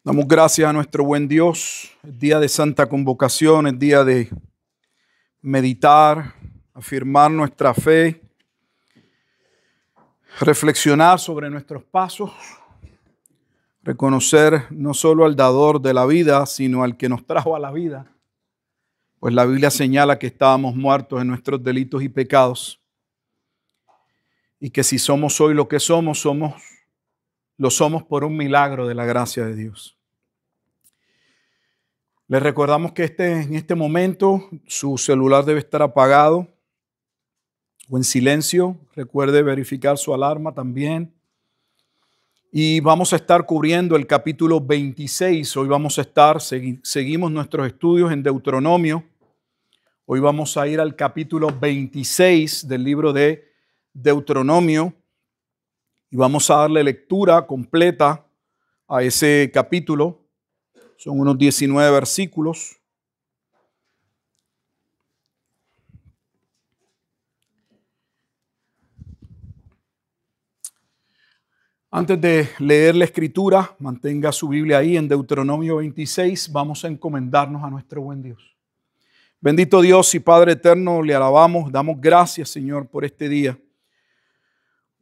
Damos gracias a nuestro buen Dios, el día de Santa Convocación, el día de meditar, afirmar nuestra fe, reflexionar sobre nuestros pasos, reconocer no solo al dador de la vida, sino al que nos trajo a la vida. Pues la Biblia señala que estábamos muertos en nuestros delitos y pecados y que si somos hoy lo que somos, lo somos por un milagro de la gracia de Dios. Les recordamos que en este momento su celular debe estar apagado o en silencio. Recuerde verificar su alarma también. Y vamos a estar cubriendo el capítulo 26. Hoy seguimos nuestros estudios en Deuteronomio. Hoy vamos a ir al capítulo 26 del libro de Deuteronomio y vamos a darle lectura completa a ese capítulo. Son unos 19 versículos. Antes de leer la escritura, mantenga su Biblia ahí en Deuteronomio 26. Vamos a encomendarnos a nuestro buen Dios. Bendito Dios y Padre eterno, le alabamos, damos gracias, Señor, por este día,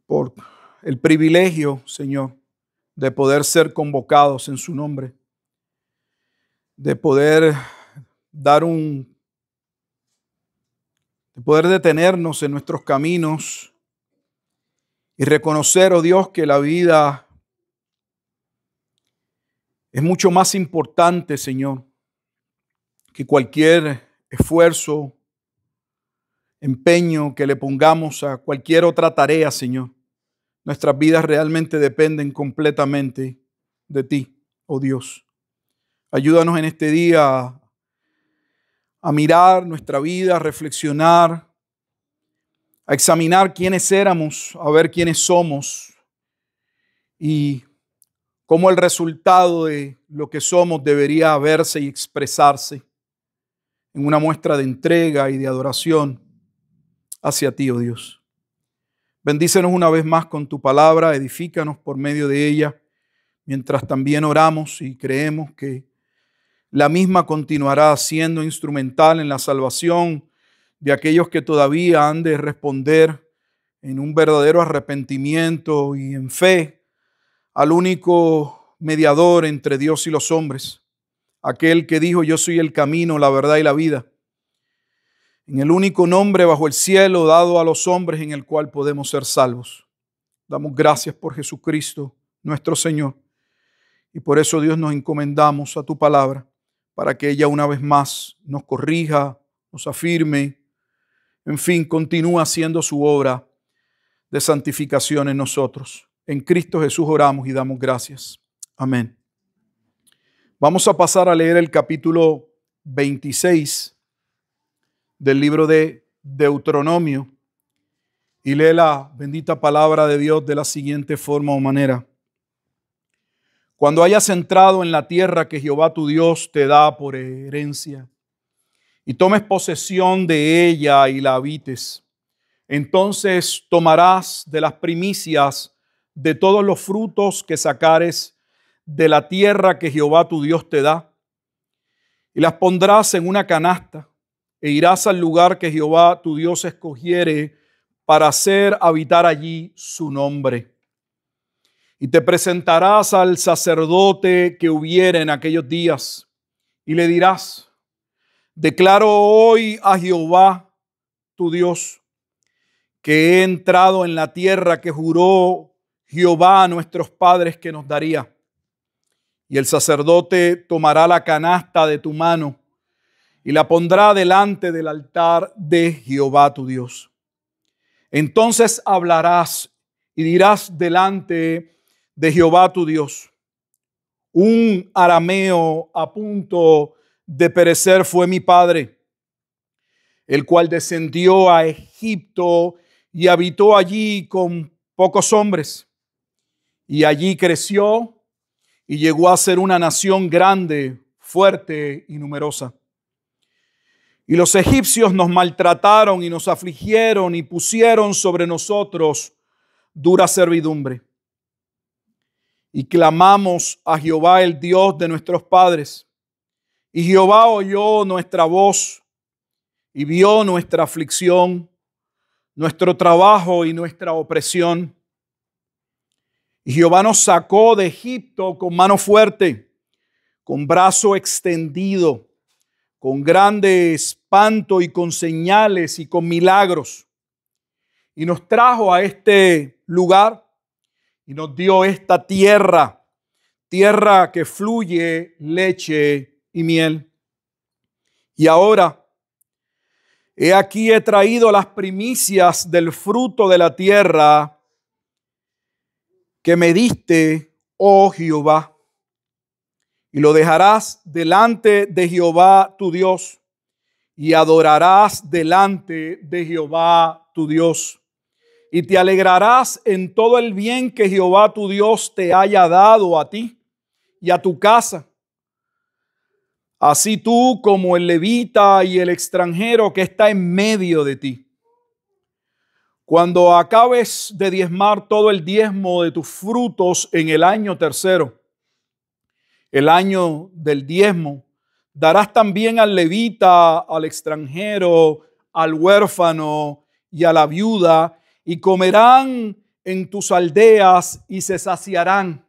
por el privilegio, Señor, de poder ser convocados en su nombre, de poder detenernos en nuestros caminos y reconocer, oh Dios, que la vida es mucho más importante, Señor, que cualquier esfuerzo, empeño que le pongamos a cualquier otra tarea, Señor. Nuestras vidas realmente dependen completamente de ti, oh Dios. Ayúdanos en este día a mirar nuestra vida, a reflexionar, a examinar quiénes éramos, a ver quiénes somos y cómo el resultado de lo que somos debería verse y expresarse en una muestra de entrega y de adoración hacia ti, oh Dios. Bendícenos una vez más con tu palabra, edifícanos por medio de ella, mientras también oramos y creemos que la misma continuará siendo instrumental en la salvación de aquellos que todavía han de responder en un verdadero arrepentimiento y en fe al único mediador entre Dios y los hombres, aquel que dijo: yo soy el camino, la verdad y la vida, en el único nombre bajo el cielo dado a los hombres en el cual podemos ser salvos. Damos gracias por Jesucristo, nuestro Señor, y por eso, Dios, nos encomendamos a tu palabra para que ella una vez más nos corrija, nos afirme, en fin, continúa haciendo su obra de santificación en nosotros. En Cristo Jesús oramos y damos gracias. Amén. Vamos a pasar a leer el capítulo 26 del libro de Deuteronomio y lee la bendita palabra de Dios de la siguiente forma o manera. Cuando hayas entrado en la tierra que Jehová tu Dios te da por herencia y tomes posesión de ella y la habites, entonces tomarás de las primicias de todos los frutos que sacares de la tierra que Jehová tu Dios te da y las pondrás en una canasta e irás al lugar que Jehová tu Dios escogiere para hacer habitar allí su nombre. Y te presentarás al sacerdote que hubiere en aquellos días y le dirás: declaro hoy a Jehová tu Dios que he entrado en la tierra que juró Jehová a nuestros padres que nos daría. Y el sacerdote tomará la canasta de tu mano y la pondrá delante del altar de Jehová tu Dios. Entonces hablarás y dirás delante de Jehová tu Dios: un arameo a punto de perecer fue mi padre, el cual descendió a Egipto y habitó allí con pocos hombres. Y allí creció y llegó a ser una nación grande, fuerte y numerosa. Y los egipcios nos maltrataron y nos afligieron y pusieron sobre nosotros dura servidumbre. y clamamos a Jehová, el Dios de nuestros padres. Y Jehová oyó nuestra voz y vio nuestra aflicción, nuestro trabajo y nuestra opresión. Y Jehová nos sacó de Egipto con mano fuerte, con brazo extendido, con grande espanto y con señales y con milagros. Y nos trajo a este lugar y nos dio esta tierra, tierra que fluye leche y miel. Y ahora, he aquí he traído las primicias del fruto de la tierra que me diste, oh Jehová. Y lo dejarás delante de Jehová tu Dios, y adorarás delante de Jehová tu Dios. Y te alegrarás en todo el bien que Jehová tu Dios te haya dado a ti y a tu casa. Así tú como el levita y el extranjero que está en medio de ti. Cuando acabes de diezmar todo el diezmo de tus frutos en el año tercero, el año del diezmo, darás también al levita, al extranjero, al huérfano y a la viuda, y comerán en tus aldeas y se saciarán.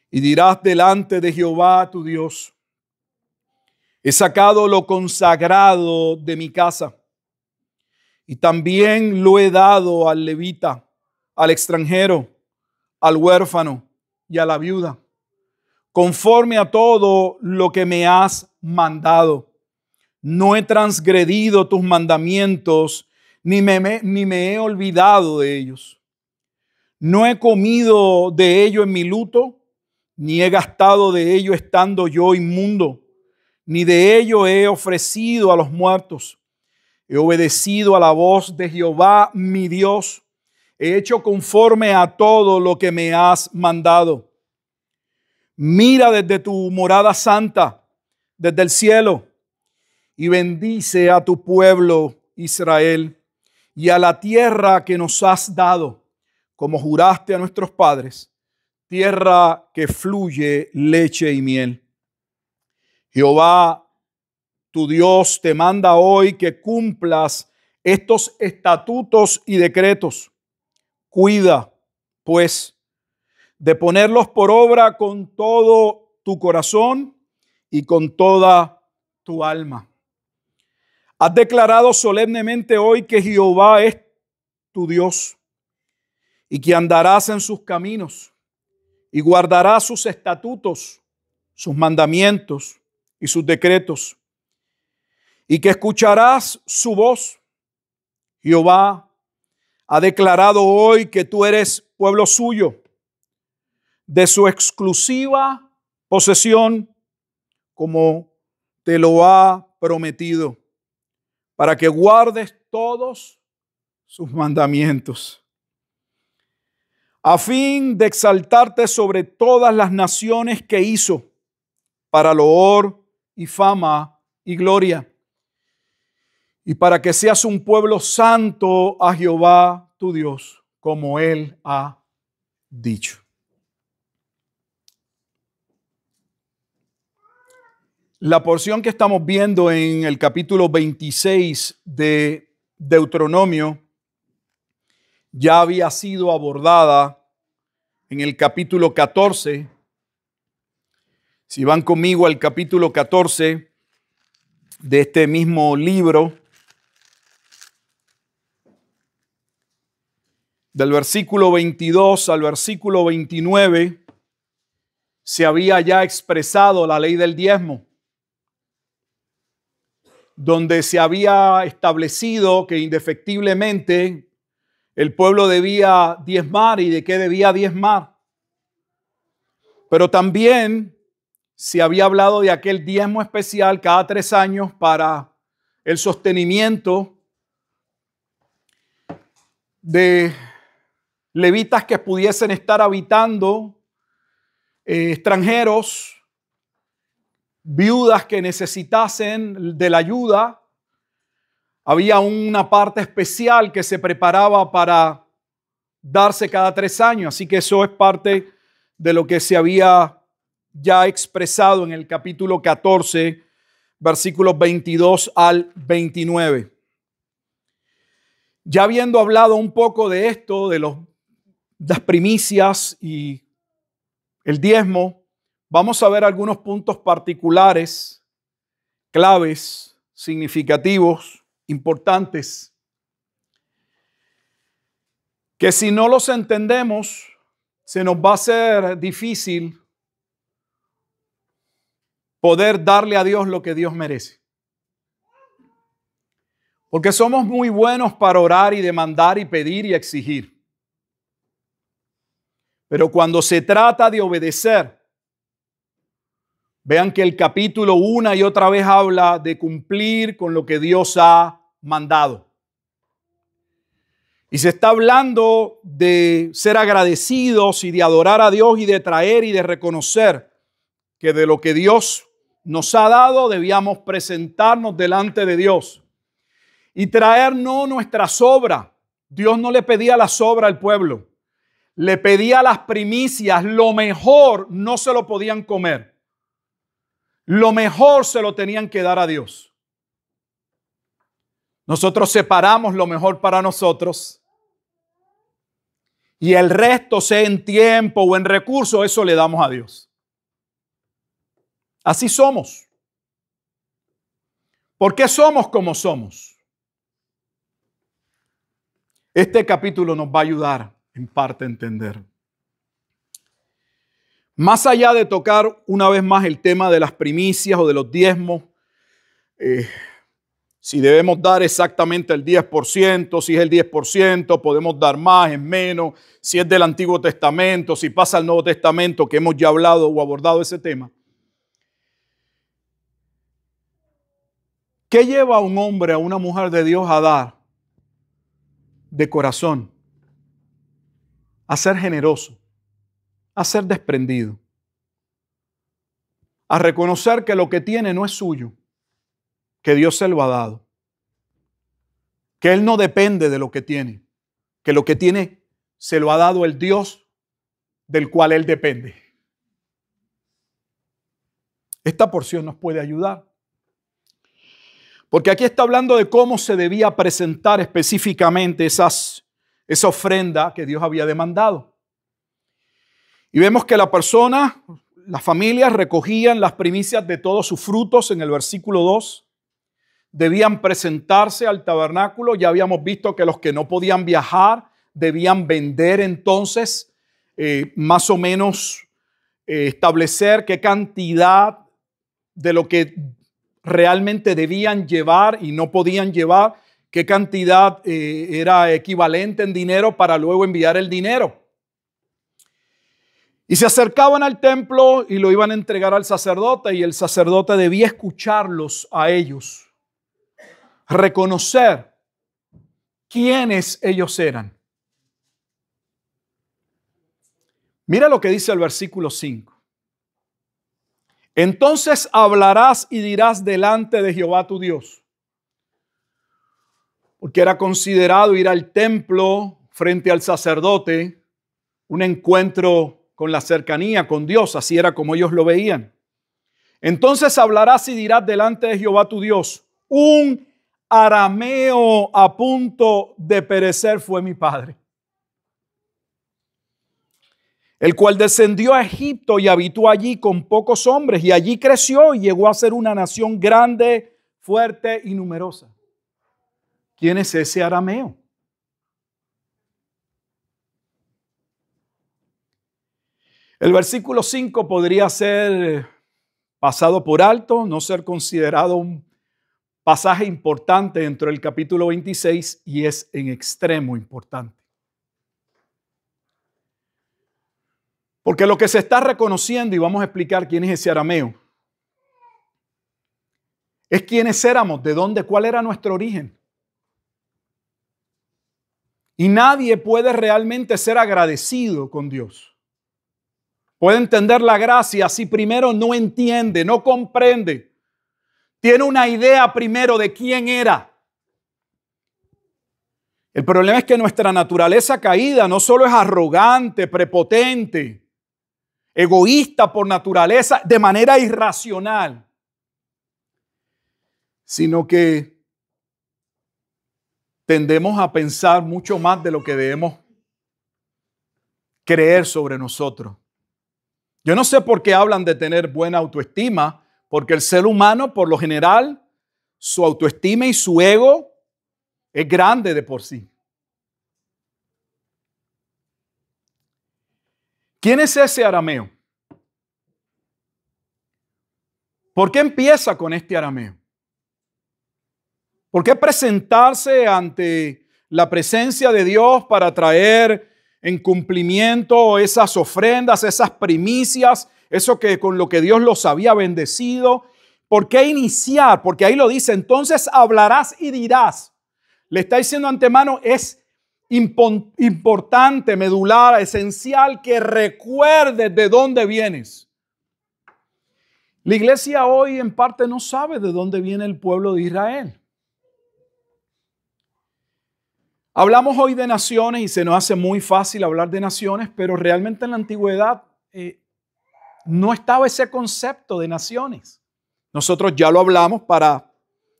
Y dirás delante de Jehová tu Dios: he sacado lo consagrado de mi casa, y también lo he dado al levita, al extranjero, al huérfano y a la viuda, conforme a todo lo que me has mandado. No he transgredido tus mandamientos, ni me he olvidado de ellos. No he comido de ello en mi luto, ni he gastado de ello estando yo inmundo, ni de ello he ofrecido a los muertos. He obedecido a la voz de Jehová mi Dios. He hecho conforme a todo lo que me has mandado. Mira desde tu morada santa, desde el cielo, y bendice a tu pueblo Israel y a la tierra que nos has dado, como juraste a nuestros padres, tierra que fluye leche y miel. Jehová, tu Dios, te manda hoy que cumplas estos estatutos y decretos. Cuida, pues, de ponerlos por obra con todo tu corazón y con toda tu alma. Has declarado solemnemente hoy que Jehová es tu Dios y que andarás en sus caminos y guardarás sus estatutos, sus mandamientos y sus decretos, y que escucharás su voz. Jehová ha declarado hoy que tú eres pueblo suyo, de su exclusiva posesión, como te lo ha prometido, para que guardes todos sus mandamientos, a fin de exaltarte sobre todas las naciones que hizo, para loor y fama y gloria, y para que seas un pueblo santo a Jehová tu Dios, como Él ha dicho. La porción que estamos viendo en el capítulo 26 de Deuteronomio ya había sido abordada en el capítulo 14. Si van conmigo al capítulo 14 de este mismo libro, del versículo 22 al versículo 29, se había ya expresado la ley del diezmo, donde se había establecido que indefectiblemente el pueblo debía diezmar y de qué debía diezmar. Pero también se había hablado de aquel diezmo especial cada 3 años para el sostenimiento de levitas que pudiesen estar habitando, extranjeros, viudas que necesitasen de la ayuda. Había una parte especial que se preparaba para darse cada 3 años. Así que eso es parte de lo que se había ya expresado en el capítulo 14, versículos 22 al 29. Ya habiendo hablado un poco de esto, de las primicias y el diezmo, vamos a ver algunos puntos particulares, claves, significativos, importantes, que si no los entendemos, se nos va a hacer difícil poder darle a Dios lo que Dios merece. Porque somos muy buenos para orar y demandar y pedir y exigir. Pero cuando se trata de obedecer, vean que el capítulo una y otra vez habla de cumplir con lo que Dios ha mandado. Y se está hablando de ser agradecidos y de adorar a Dios y de traer y de reconocer que de lo que Dios nos ha dado debíamos presentarnos delante de Dios y traer no nuestras obras. Dios no le pedía las obras al pueblo, le pedía las primicias. Lo mejor no se lo podían comer, lo mejor se lo tenían que dar a Dios. Nosotros separamos lo mejor para nosotros y el resto, sea en tiempo o en recursos, eso le damos a Dios. Así somos. ¿Por qué somos como somos? Este capítulo nos va a ayudar en parte a entender. Más allá de tocar una vez más el tema de las primicias o de los diezmos, si debemos dar exactamente el 10%, si es el 10%, podemos dar más, es menos, si es del Antiguo Testamento, si pasa al Nuevo Testamento, que hemos ya hablado o abordado ese tema. ¿Qué lleva a un hombre, a una mujer de Dios a dar de corazón? A ser generoso, a ser desprendido, a reconocer que lo que tiene no es suyo, que Dios se lo ha dado, que él no depende de lo que tiene, que lo que tiene se lo ha dado el Dios del cual él depende. Esta porción nos puede ayudar, porque aquí está hablando de cómo se debía presentar específicamente esa ofrenda que Dios había demandado. Y vemos que las familias recogían las primicias de todos sus frutos en el versículo 2. Debían presentarse al tabernáculo. Ya habíamos visto que los que no podían viajar debían vender entonces, más o menos establecer qué cantidad de lo que realmente debían llevar y no podían llevar, qué cantidad era equivalente en dinero para luego enviar el dinero. Y se acercaban al templo y lo iban a entregar al sacerdote, y el sacerdote debía escucharlos a ellos, reconocer quiénes ellos eran. Mira lo que dice el versículo 5. Entonces hablarás y dirás delante de Jehová tu Dios. Porque era considerado ir al templo frente al sacerdote un encuentro con la cercanía con Dios, así era como ellos lo veían. Entonces hablarás y dirás delante de Jehová tu Dios: un arameo a punto de perecer fue mi padre, el cual descendió a Egipto y habitó allí con pocos hombres, y allí creció y llegó a ser una nación grande, fuerte y numerosa. ¿Quién es ese arameo? El versículo 5 podría ser pasado por alto, no ser considerado un pasaje importante dentro del capítulo 26, y es en extremo importante. Porque lo que se está reconociendo, y vamos a explicar quién es ese arameo, es quiénes éramos, de dónde, cuál era nuestro origen. Y nadie puede realmente ser agradecido con Dios. Puede entender la gracia si primero no entiende, no comprende, tiene una idea primero de quién era. El problema es que nuestra naturaleza caída no solo es arrogante, prepotente, egoísta por naturaleza, de manera irracional, sino que tendemos a pensar mucho más de lo que debemos creer sobre nosotros. Yo no sé por qué hablan de tener buena autoestima, porque el ser humano, por lo general, su autoestima y su ego es grande de por sí. ¿Quién es ese arameo? ¿Por qué empieza con este arameo? ¿Por qué presentarse ante la presencia de Dios para traer en cumplimiento esas ofrendas, esas primicias, eso que con lo que Dios los había bendecido? ¿Por qué iniciar? Porque ahí lo dice, entonces hablarás y dirás. Le está diciendo antemano, es importante, medular, esencial que recuerdes de dónde vienes. La iglesia hoy en parte no sabe de dónde viene el pueblo de Israel. Hablamos hoy de naciones y se nos hace muy fácil hablar de naciones, pero realmente en la antigüedad no estaba ese concepto de naciones. Nosotros ya lo hablamos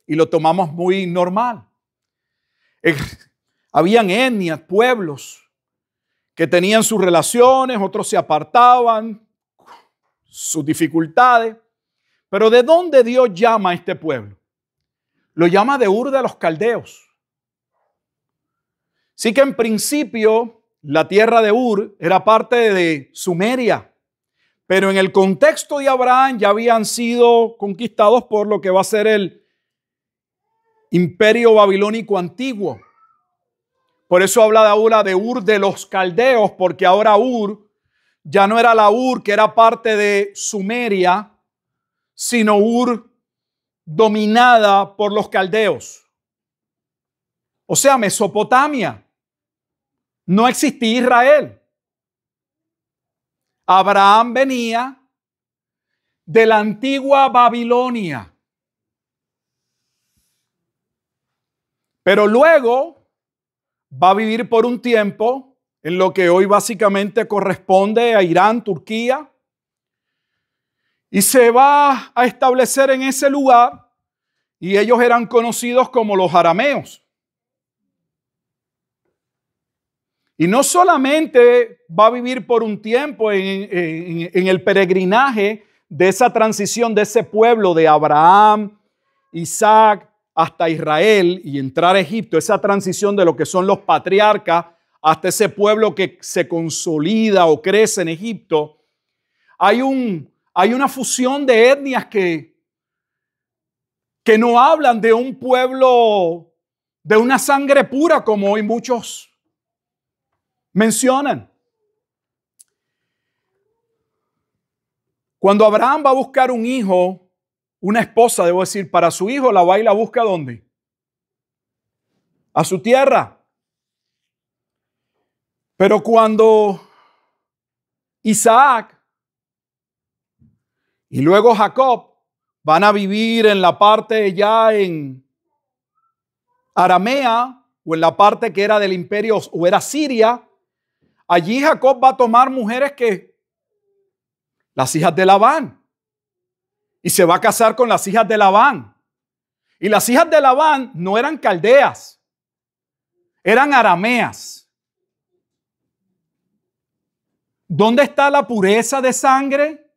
y lo tomamos muy normal. Habían etnias, pueblos que tenían sus relaciones, otros se apartaban, sus dificultades. Pero ¿de dónde Dios llama a este pueblo? Lo llama de Ur de los Caldeos. Sí que en principio la tierra de Ur era parte de Sumeria, pero en el contexto de Abraham ya habían sido conquistados por lo que va a ser el imperio babilónico antiguo. Por eso habla ahora de Ur de los Caldeos, porque ahora Ur ya no era la Ur que era parte de Sumeria, sino Ur dominada por los caldeos. O sea, Mesopotamia. No existía Israel. Abraham venía de la antigua Babilonia. Pero luego va a vivir por un tiempo en lo que hoy básicamente corresponde a Irán, Turquía, y se va a establecer en ese lugar y ellos eran conocidos como los arameos. Y no solamente va a vivir por un tiempo en el peregrinaje de esa transición de ese pueblo de Abraham, Isaac, hasta Israel y entrar a Egipto, esa transición de lo que son los patriarcas hasta ese pueblo que se consolida o crece en Egipto, hay una fusión de etnias que no hablan de un pueblo de una sangre pura como hoy muchos mencionan. Cuando Abraham va a buscar un hijo, una esposa, debo decir, para su hijo, la va y la busca ¿dónde? A su tierra. Pero cuando Isaac y luego Jacob van a vivir en la parte ya en Aramea o en la parte que era del imperio o era Siria, allí Jacob va a tomar mujeres que las hijas de Labán y se va a casar con las hijas de Labán. Y las hijas de Labán no eran caldeas, eran arameas. ¿Dónde está la pureza de sangre?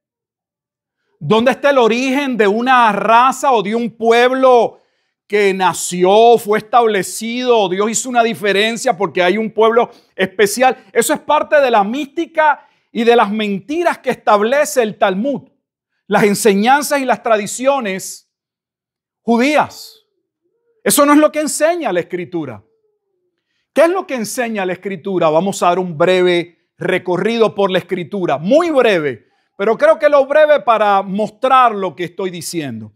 ¿Dónde está el origen de una raza o de un pueblo que nació, fue establecido? Dios hizo una diferencia porque hay un pueblo especial. Eso es parte de la mística y de las mentiras que establece el Talmud, las enseñanzas y las tradiciones judías. Eso no es lo que enseña la Escritura. ¿Qué es lo que enseña la Escritura? Vamos a dar un breve recorrido por la Escritura, muy breve, pero creo que lo breve para mostrar lo que estoy diciendo.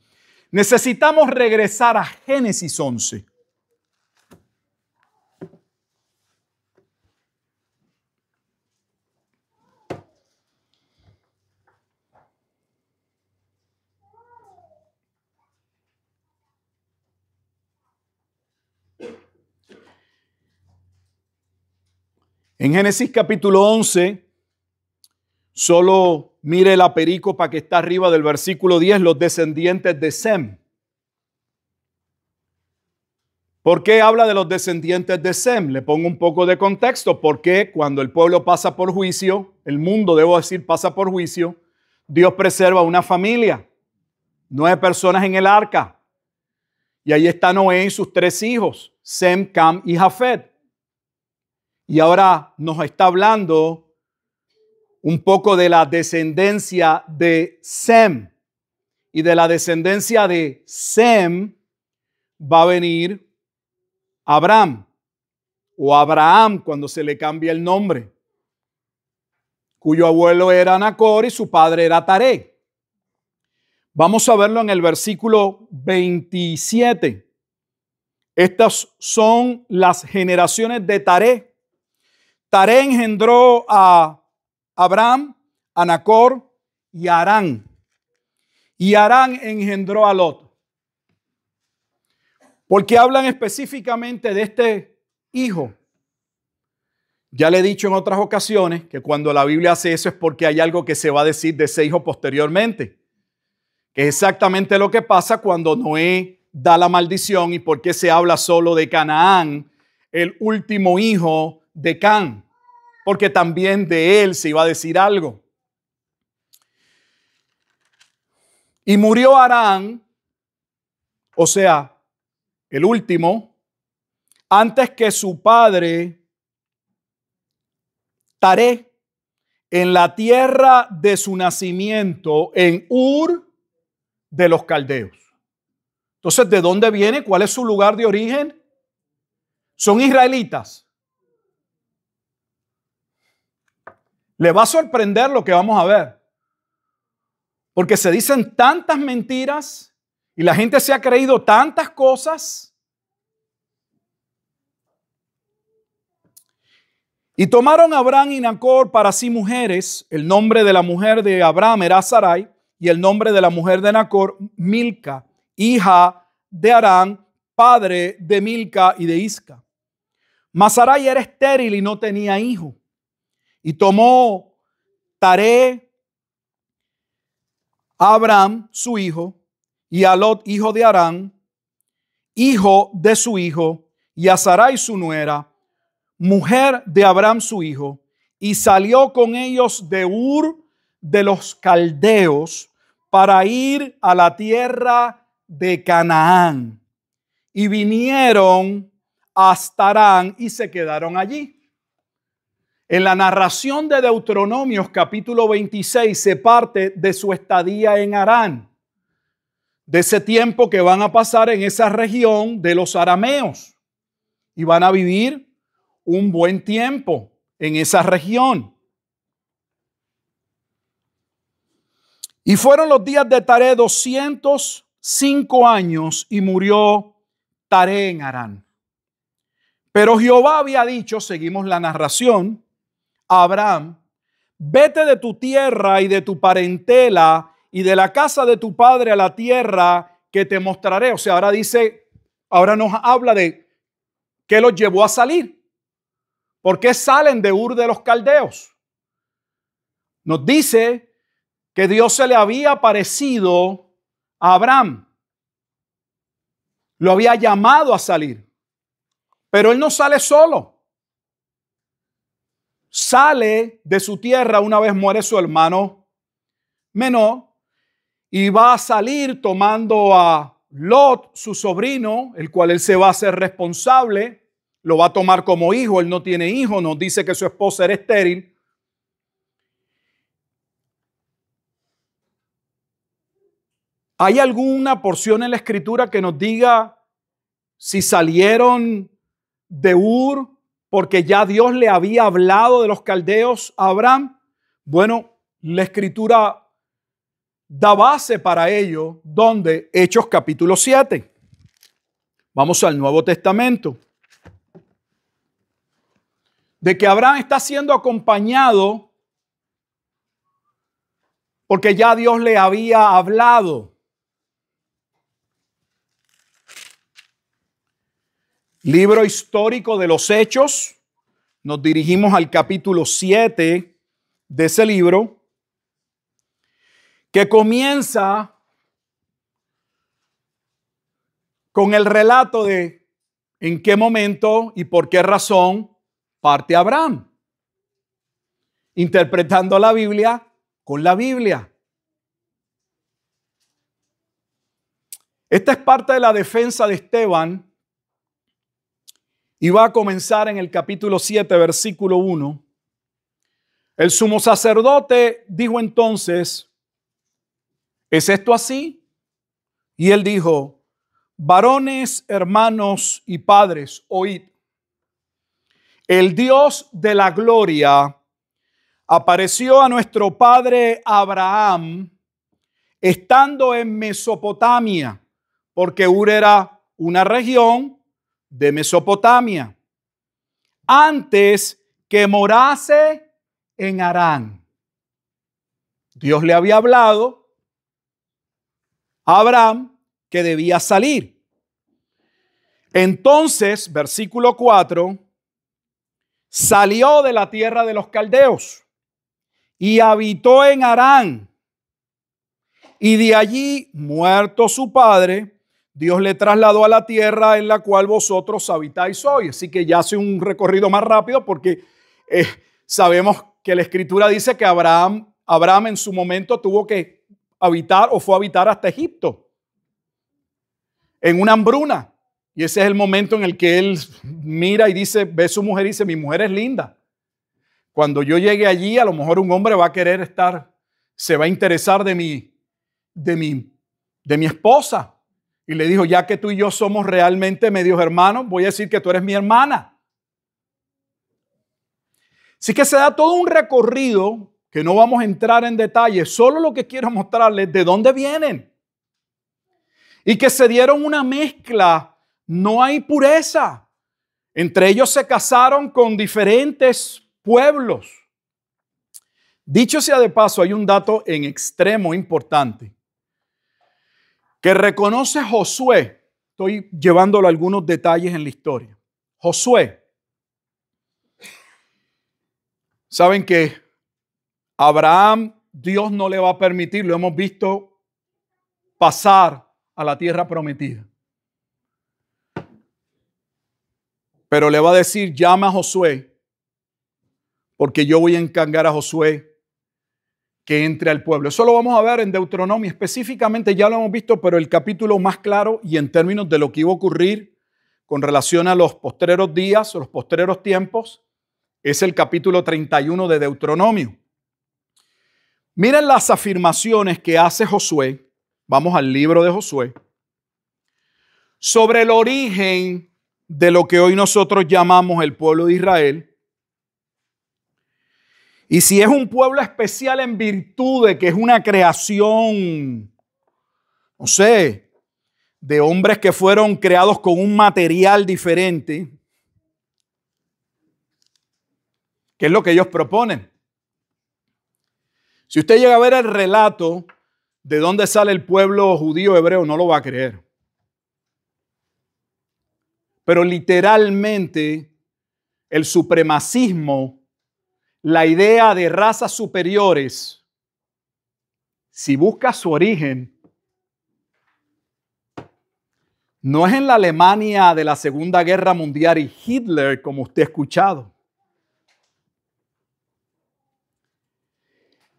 Necesitamos regresar a Génesis 11. En Génesis capítulo 11, solo mire la perícopa que está arriba del versículo 10, los descendientes de Sem. ¿Por qué habla de los descendientes de Sem? Le pongo un poco de contexto. Porque cuando el pueblo pasa por juicio, el mundo, debo decir, pasa por juicio, Dios preserva una familia, 9 personas en el arca. Y ahí está Noé y sus 3 hijos, Sem, Cam y Jafet. Y ahora nos está hablando un poco de la descendencia de Sem. Y de la descendencia de Sem va a venir Abraham, o Abraham cuando se le cambia el nombre, cuyo abuelo era Nacor y su padre era Taré. Vamos a verlo en el versículo 27. Estas son las generaciones de Taré. Taré engendró a Abraham, a Nacor y a Harán. Y Harán engendró a Lot. Porque hablan específicamente de este hijo. Ya le he dicho en otras ocasiones que cuando la Biblia hace eso es porque hay algo que se va a decir de ese hijo posteriormente. Que es exactamente lo que pasa cuando Noé da la maldición y por qué se habla solo de Canaán, el último hijo de Can. Porque también de él se iba a decir algo. Y murió Harán, o sea, el último, antes que su padre Taré, en la tierra de su nacimiento, en Ur de los Caldeos. Entonces, ¿de dónde viene? ¿Cuál es su lugar de origen? Son israelitas. Le va a sorprender lo que vamos a ver. Porque se dicen tantas mentiras y la gente se ha creído tantas cosas. Y tomaron a Abraham y Nacor para sí mujeres. El nombre de la mujer de Abraham era Sarai y el nombre de la mujer de Nacor, Milca, hija de Harán, padre de Milca y de Isca. Mas Sarai era estéril y no tenía hijo. Y tomó Taré a Abraham, su hijo, y a Lot, hijo de Harán, hijo de su hijo, y a Sarai, su nuera, mujer de Abraham su hijo, y salió con ellos de Ur de los Caldeos para ir a la tierra de Canaán. Y vinieron hasta Harán y se quedaron allí. En la narración de Deuteronomios capítulo 26 se parte de su estadía en Harán, de ese tiempo que van a pasar en esa región de los arameos y van a vivir un buen tiempo en esa región. Y fueron los días de Taré 205 años y murió Taré en Harán. Pero Jehová había dicho, seguimos la narración, a Abraham: vete de tu tierra y de tu parentela y de la casa de tu padre a la tierra que te mostraré. O sea, ahora dice, ahora nos habla de qué los llevó a salir. ¿Por qué salen de Ur de los Caldeos? Nos dice que Dios se le había aparecido a Abraham. Lo había llamado a salir. Pero él no sale solo. Sale de su tierra una vez muere su hermano menor y va a salir tomando a Lot, su sobrino, el cual él se va a hacer responsable. Lo va a tomar como hijo. Él no tiene hijo. Nos dice que su esposa era estéril. ¿Hay alguna porción en la escritura que nos diga si salieron de Ur porque ya Dios le había hablado de los caldeos a Abraham? Bueno, la escritura da base para ello, donde Hechos capítulo 7. Vamos al Nuevo Testamento. De que Abraham está siendo acompañado porque ya Dios le había hablado. Libro histórico de los Hechos, nos dirigimos al capítulo 7 de ese libro, que comienza con el relato de en qué momento y por qué razón parte Abraham, interpretando la Biblia con la Biblia. Esta es parte de la defensa de Esteban y va a comenzar en el capítulo 7, versículo 1. El sumo sacerdote dijo entonces: ¿es esto así? Y él dijo: varones, hermanos y padres, oíd. El Dios de la gloria apareció a nuestro padre Abraham estando en Mesopotamia, porque Ur era una región de Mesopotamia, antes que morase en Harán. Dios le había hablado a Abraham que debía salir. Entonces, versículo 4, salió de la tierra de los caldeos y habitó en Harán. Y de allí, muerto su padre, Dios le trasladó a la tierra en la cual vosotros habitáis hoy. Así que ya hace un recorrido más rápido porque sabemos que la Escritura dice que Abraham en su momento tuvo que habitar o fue a habitar hasta Egipto en una hambruna. Y ese es el momento en el que él mira y dice, ve a su mujer y dice: mi mujer es linda. Cuando yo llegue allí, a lo mejor un hombre va a querer estar, se va a interesar de mi esposa. Y le dijo: ya que tú y yo somos realmente medios hermanos, voy a decir que tú eres mi hermana. Así que se da todo un recorrido que no vamos a entrar en detalle. Solo lo que quiero mostrarles de dónde vienen. Y que se dieron una mezcla. No hay pureza. Entre ellos se casaron con diferentes pueblos. Dicho sea de paso, hay un dato en extremo importante que reconoce Josué. Estoy llevándolo a algunos detalles en la historia. Josué. Saben que Abraham, Dios no le va a permitir, lo hemos visto, pasar a la tierra prometida. Pero le va a decir: llama a Josué, porque yo voy a encargar a Josué que entre al pueblo. Eso lo vamos a ver en Deuteronomio. Específicamente ya lo hemos visto, pero el capítulo más claro y en términos de lo que iba a ocurrir con relación a los postreros días o los postreros tiempos es el capítulo 31 de Deuteronomio. Miren las afirmaciones que hace Josué. Vamos al libro de Josué. Sobre el origen de lo que hoy nosotros llamamos el pueblo de Israel. Y si es un pueblo especial en virtud de que es una creación, no sé, de hombres que fueron creados con un material diferente, que es lo que ellos proponen. Si usted llega a ver el relato de dónde sale el pueblo judío hebreo, no lo va a creer. Pero literalmente el supremacismo, la idea de razas superiores, si busca su origen, no es en la Alemania de la Segunda Guerra Mundial y Hitler, como usted ha escuchado.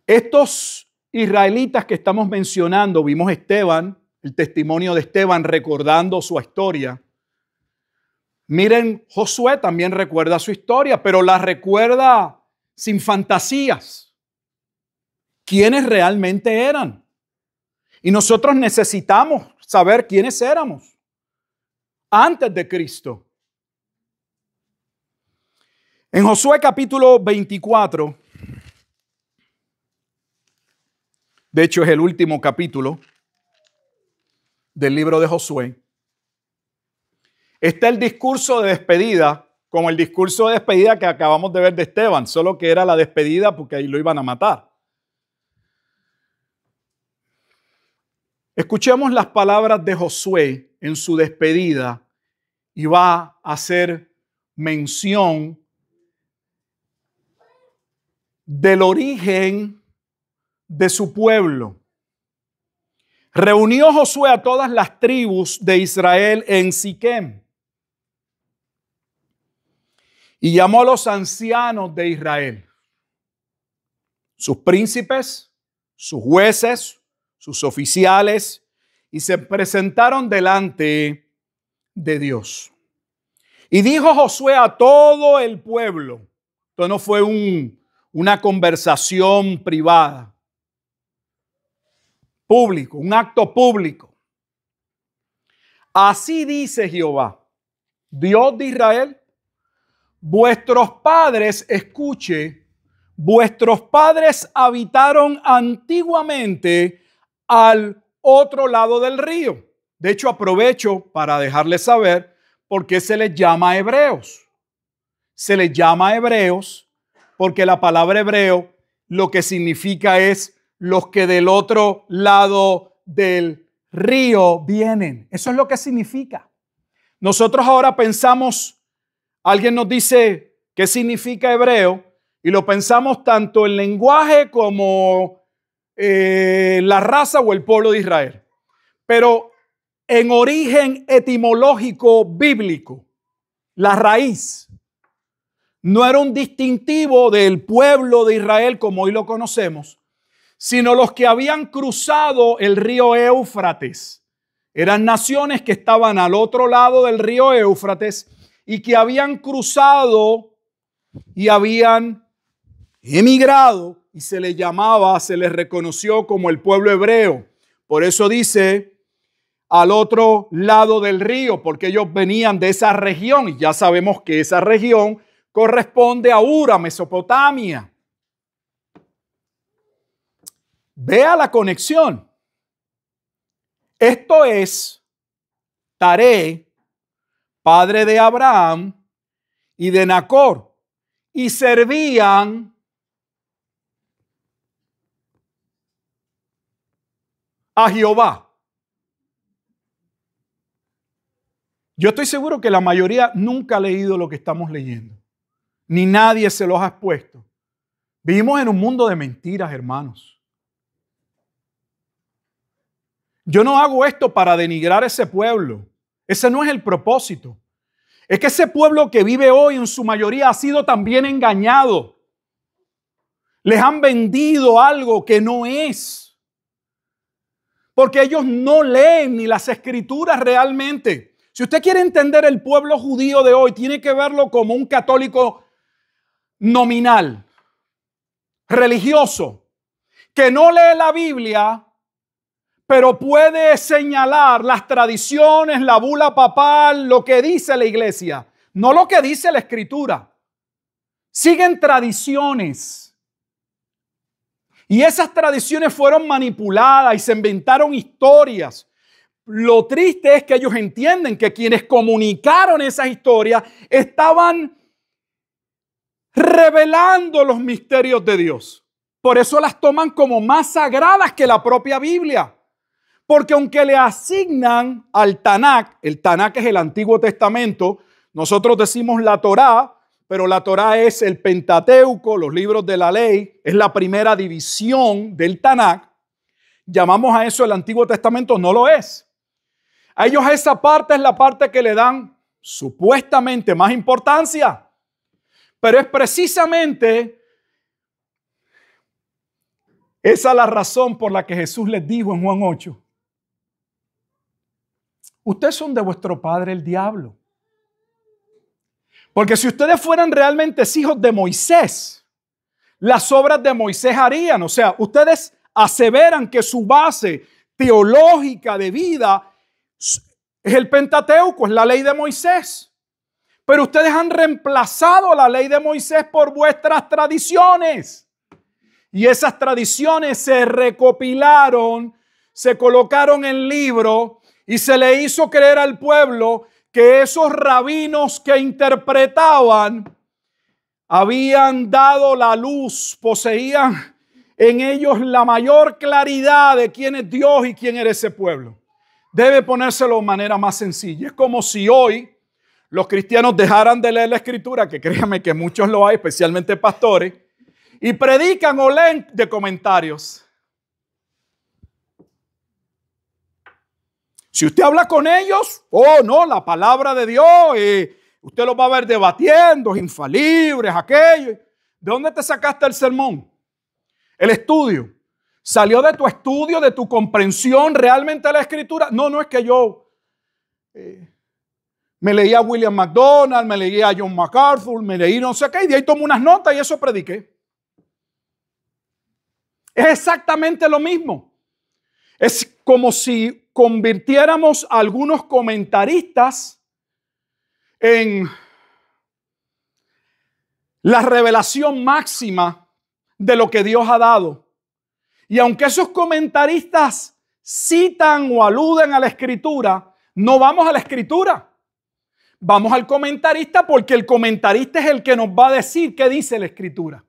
Estos israelitas que estamos mencionando, vimos Esteban, el testimonio de Esteban recordando su historia. Miren, Josué también recuerda su historia, pero la recuerda sin fantasías. ¿Quiénes realmente eran? Y nosotros necesitamos saber quiénes éramos antes de Cristo. En Josué capítulo 24, de hecho es el último capítulo del libro de Josué, está el discurso de despedida, como el discurso de despedida que acabamos de ver de Esteban, solo que era la despedida porque ahí lo iban a matar. Escuchemos las palabras de Josué en su despedida y va a hacer mención del origen de su pueblo. Reunió Josué a todas las tribus de Israel en Siquem y llamó a los ancianos de Israel, sus príncipes, sus jueces, sus oficiales, y se presentaron delante de Dios. Y dijo Josué a todo el pueblo, esto no fue una conversación privada, público, un acto público. Así dice Jehová, Dios de Israel, vuestros padres, escuche, vuestros padres habitaron antiguamente al otro lado del río. De hecho, aprovecho para dejarles saber por qué se les llama hebreos. Se les llama hebreos porque la palabra hebreo lo que significa es los que del otro lado del río vienen. Eso es lo que significa. Nosotros ahora pensamos, alguien nos dice qué significa hebreo y lo pensamos tanto en lenguaje como la raza o el pueblo de Israel. Pero en origen etimológico bíblico, la raíz no era un distintivo del pueblo de Israel como hoy lo conocemos, sino los que habían cruzado el río Éufrates. Eran naciones que estaban al otro lado del río Éufrates y que habían cruzado y habían emigrado y se les llamaba, se les reconoció como el pueblo hebreo. Por eso dice al otro lado del río, porque ellos venían de esa región y ya sabemos que esa región corresponde a Ura, Mesopotamia. Vea la conexión. Esto es Taré, padre de Abraham y de Nacor, y servían a Jehová. Yo estoy seguro que la mayoría nunca ha leído lo que estamos leyendo, ni nadie se los ha expuesto. Vivimos en un mundo de mentiras, hermanos. Yo no hago esto para denigrar a ese pueblo. Ese no es el propósito. Es que ese pueblo que vive hoy en su mayoría ha sido también engañado. Les han vendido algo que no es. Porque ellos no leen ni las escrituras realmente. Si usted quiere entender el pueblo judío de hoy, tiene que verlo como un católico nominal, religioso, que no lee la Biblia, pero puede señalar las tradiciones, la bula papal, lo que dice la iglesia, no lo que dice la escritura. Siguen tradiciones. Y esas tradiciones fueron manipuladas y se inventaron historias. Lo triste es que ellos entienden que quienes comunicaron esas historias estaban revelando los misterios de Dios. Por eso las toman como más sagradas que la propia Biblia. Porque aunque le asignan al Tanakh, el Tanakh es el Antiguo Testamento, nosotros decimos la Torá, pero la Torá es el Pentateuco, los libros de la ley, es la primera división del Tanakh. Llamamos a eso el Antiguo Testamento, no lo es. A ellos esa parte es la parte que le dan supuestamente más importancia, pero es precisamente esa la razón por la que Jesús les dijo en Juan 8. Ustedes son de vuestro padre el diablo. Porque si ustedes fueran realmente hijos de Moisés, las obras de Moisés harían. O sea, ustedes aseveran que su base teológica de vida es el Pentateuco, es la ley de Moisés. Pero ustedes han reemplazado la ley de Moisés por vuestras tradiciones. Y esas tradiciones se recopilaron, se colocaron en libros y se le hizo creer al pueblo que esos rabinos que interpretaban habían dado la luz, poseían en ellos la mayor claridad de quién es Dios y quién era ese pueblo. Debe ponérselo de manera más sencilla. Es como si hoy los cristianos dejaran de leer la escritura, que créanme que muchos lo hay, especialmente pastores, y predican o leen de comentarios. Si usted habla con ellos, oh no, la palabra de Dios, usted los va a ver debatiendo, infalibles, aquello. ¿De dónde te sacaste el sermón? El estudio. ¿Salió de tu estudio, de tu comprensión realmente de la Escritura? No, no es que yo me leí a William MacDonald, me leí a John MacArthur, me leí no sé qué, y de ahí tomo unas notas y eso prediqué. Es exactamente lo mismo. Es como si convirtiéramos a algunos comentaristas en la revelación máxima de lo que Dios ha dado. Y aunque esos comentaristas citan o aluden a la Escritura, no vamos a la Escritura. Vamos al comentarista porque el comentarista es el que nos va a decir qué dice la Escritura.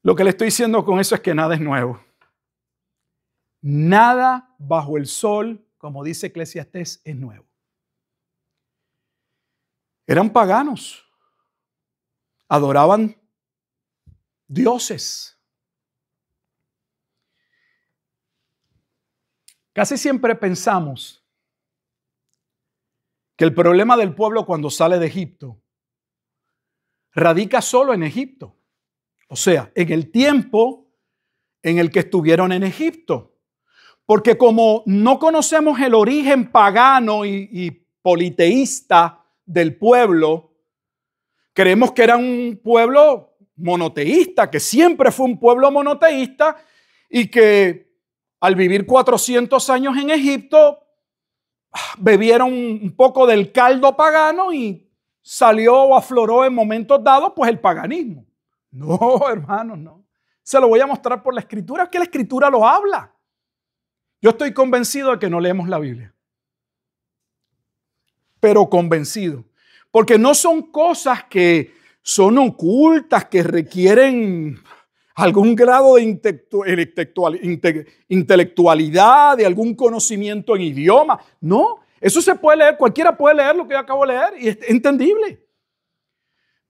Lo que le estoy diciendo con eso es que nada es nuevo. Nada bajo el sol, como dice Eclesiastés, es nuevo. Eran paganos. Adoraban dioses. Casi siempre pensamos que el problema del pueblo cuando sale de Egipto radica solo en Egipto. O sea, en el tiempo en el que estuvieron en Egipto. Porque como no conocemos el origen pagano y politeísta del pueblo, creemos que era un pueblo monoteísta, que siempre fue un pueblo monoteísta y que al vivir 400 años en Egipto bebieron un poco del caldo pagano y salió o afloró en momentos dados pues el paganismo. No, hermanos, no. Se lo voy a mostrar por la Escritura, es que la Escritura lo habla. Yo estoy convencido de que no leemos la Biblia. Pero convencido. Porque no son cosas que son ocultas, que requieren algún grado de intelectualidad, de algún conocimiento en idioma. No, eso se puede leer, cualquiera puede leer lo que yo acabo de leer y es entendible.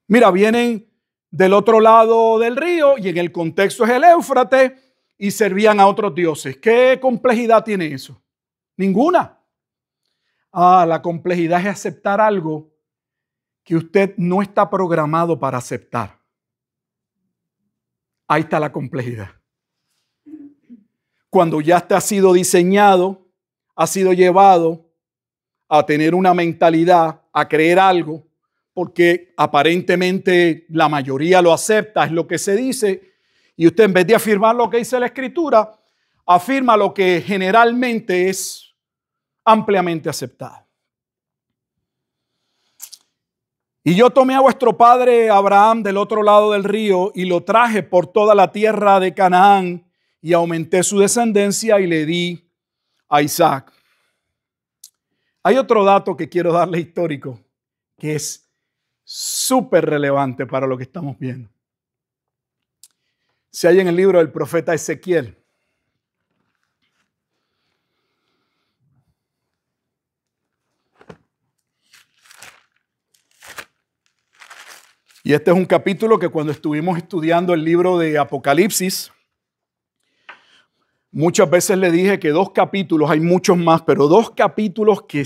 Mira, vienen del otro lado del río y en el contexto es el Éufrates y servían a otros dioses. ¿Qué complejidad tiene eso? Ninguna. La complejidad es aceptar algo que usted no está programado para aceptar. Ahí está la complejidad. Cuando ya ha sido diseñado, ha sido llevado a tener una mentalidad, a creer algo, porque aparentemente la mayoría lo acepta, es lo que se dice, y usted en vez de afirmar lo que dice la Escritura, afirma lo que generalmente es ampliamente aceptado. Y yo tomé a vuestro padre Abraham del otro lado del río y lo traje por toda la tierra de Canaán y aumenté su descendencia y le di a Isaac. Hay otro dato que quiero darle histórico que es súper relevante para lo que estamos viendo. Se halla en el libro del profeta Ezequiel. Y este es un capítulo que cuando estuvimos estudiando el libro de Apocalipsis, muchas veces le dije que 2 capítulos, hay muchos más, pero 2 capítulos que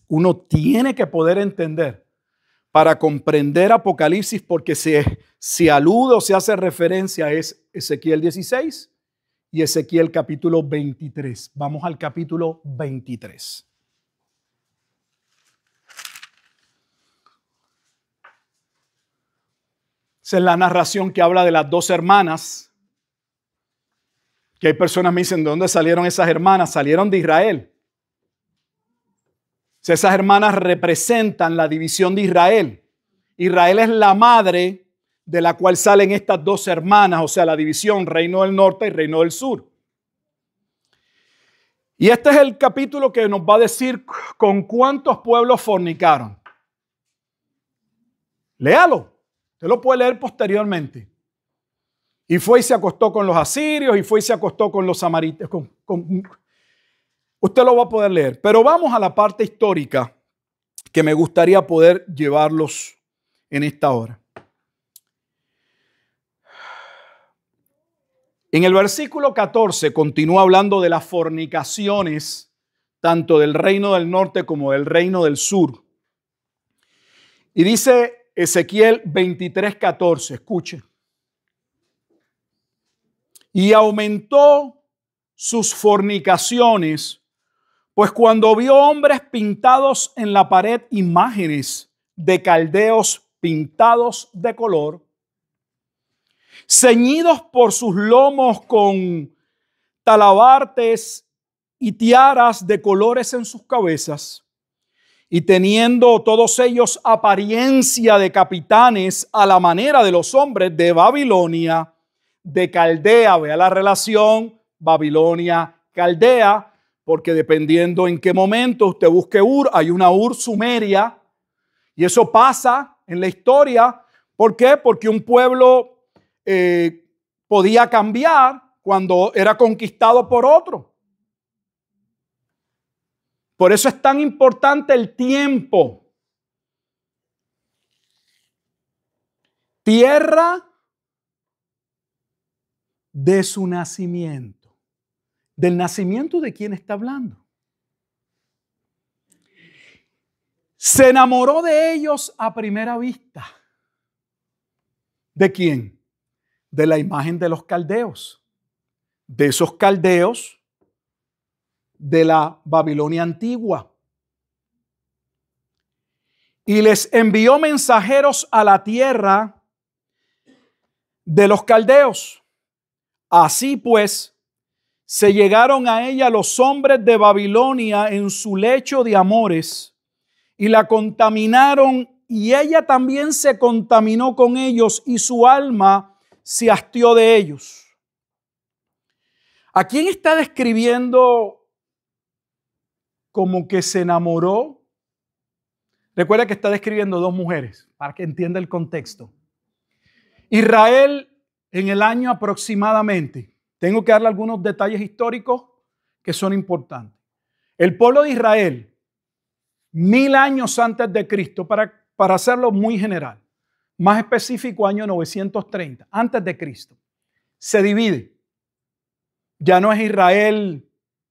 uno tiene que poder entender para comprender Apocalipsis, porque se alude o se hace referencia es Ezequiel 16 y Ezequiel capítulo 23. Vamos al capítulo 23. Esa es la narración que habla de las 2 hermanas. Que hay personas que me dicen, ¿de dónde salieron esas hermanas? Salieron de Israel. Esas hermanas representan la división de Israel. Israel es la madre de la cual salen estas 2 hermanas, o sea, la división, reino del norte y reino del sur. Y este es el capítulo que nos va a decir con cuántos pueblos fornicaron. Léalo. Usted lo puede leer posteriormente. Y fue y se acostó con los asirios, y fue y se acostó con los samaritanos. Usted lo va a poder leer. Pero vamos a la parte histórica que me gustaría poder llevarlos en esta hora. En el versículo 14 continúa hablando de las fornicaciones, tanto del reino del norte como del reino del sur. Y dice Ezequiel 23:14, escuche. Y aumentó sus fornicaciones, pues cuando vio hombres pintados en la pared imágenes de caldeos pintados de color, ceñidos por sus lomos con talabartes y tiaras de colores en sus cabezas, y teniendo todos ellos apariencia de capitanes a la manera de los hombres de Babilonia, de Caldea. Vea la relación Babilonia-Caldea, porque dependiendo en qué momento usted busque Ur, hay una Ur sumeria, y eso pasa en la historia. ¿Por qué? Porque un pueblo podía cambiar cuando era conquistado por otro. Por eso es tan importante el tiempo. Tierra de su nacimiento. ¿Del nacimiento de quién está hablando? Se enamoró de ellos a primera vista. ¿De quién? De la imagen de los caldeos. De esos caldeos de la Babilonia antigua. Y les envió mensajeros a la tierra de los caldeos. Así pues, se llegaron a ella los hombres de Babilonia en su lecho de amores y la contaminaron, y ella también se contaminó con ellos, y su alma se hastió de ellos. ¿A quién está describiendo como que se enamoró? Recuerda que está describiendo dos mujeres, para que entienda el contexto. Israel, en el año aproximadamente, tengo que darle algunos detalles históricos que son importantes. El pueblo de Israel, 1000 años antes de Cristo, para hacerlo muy general, más específico, año 930, antes de Cristo, se divide. Ya no es Israel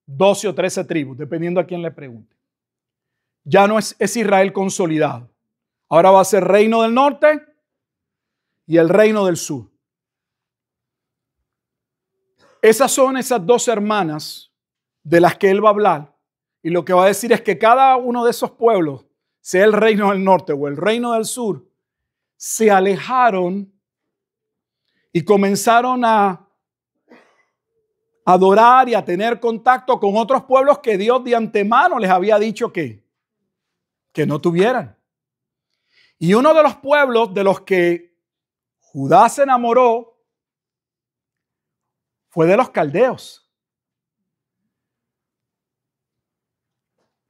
12 o 13 tribus, dependiendo a quién le pregunte. Ya no es Israel consolidado. Ahora va a ser reino del norte y el reino del sur. Esas son esas dos hermanas de las que él va a hablar. Y lo que va a decir es que cada uno de esos pueblos, sea el reino del norte o el reino del sur, se alejaron y comenzaron a adorar y a tener contacto con otros pueblos que Dios de antemano les había dicho que no tuvieran. Y uno de los pueblos de los que Judá se enamoró fue de los caldeos.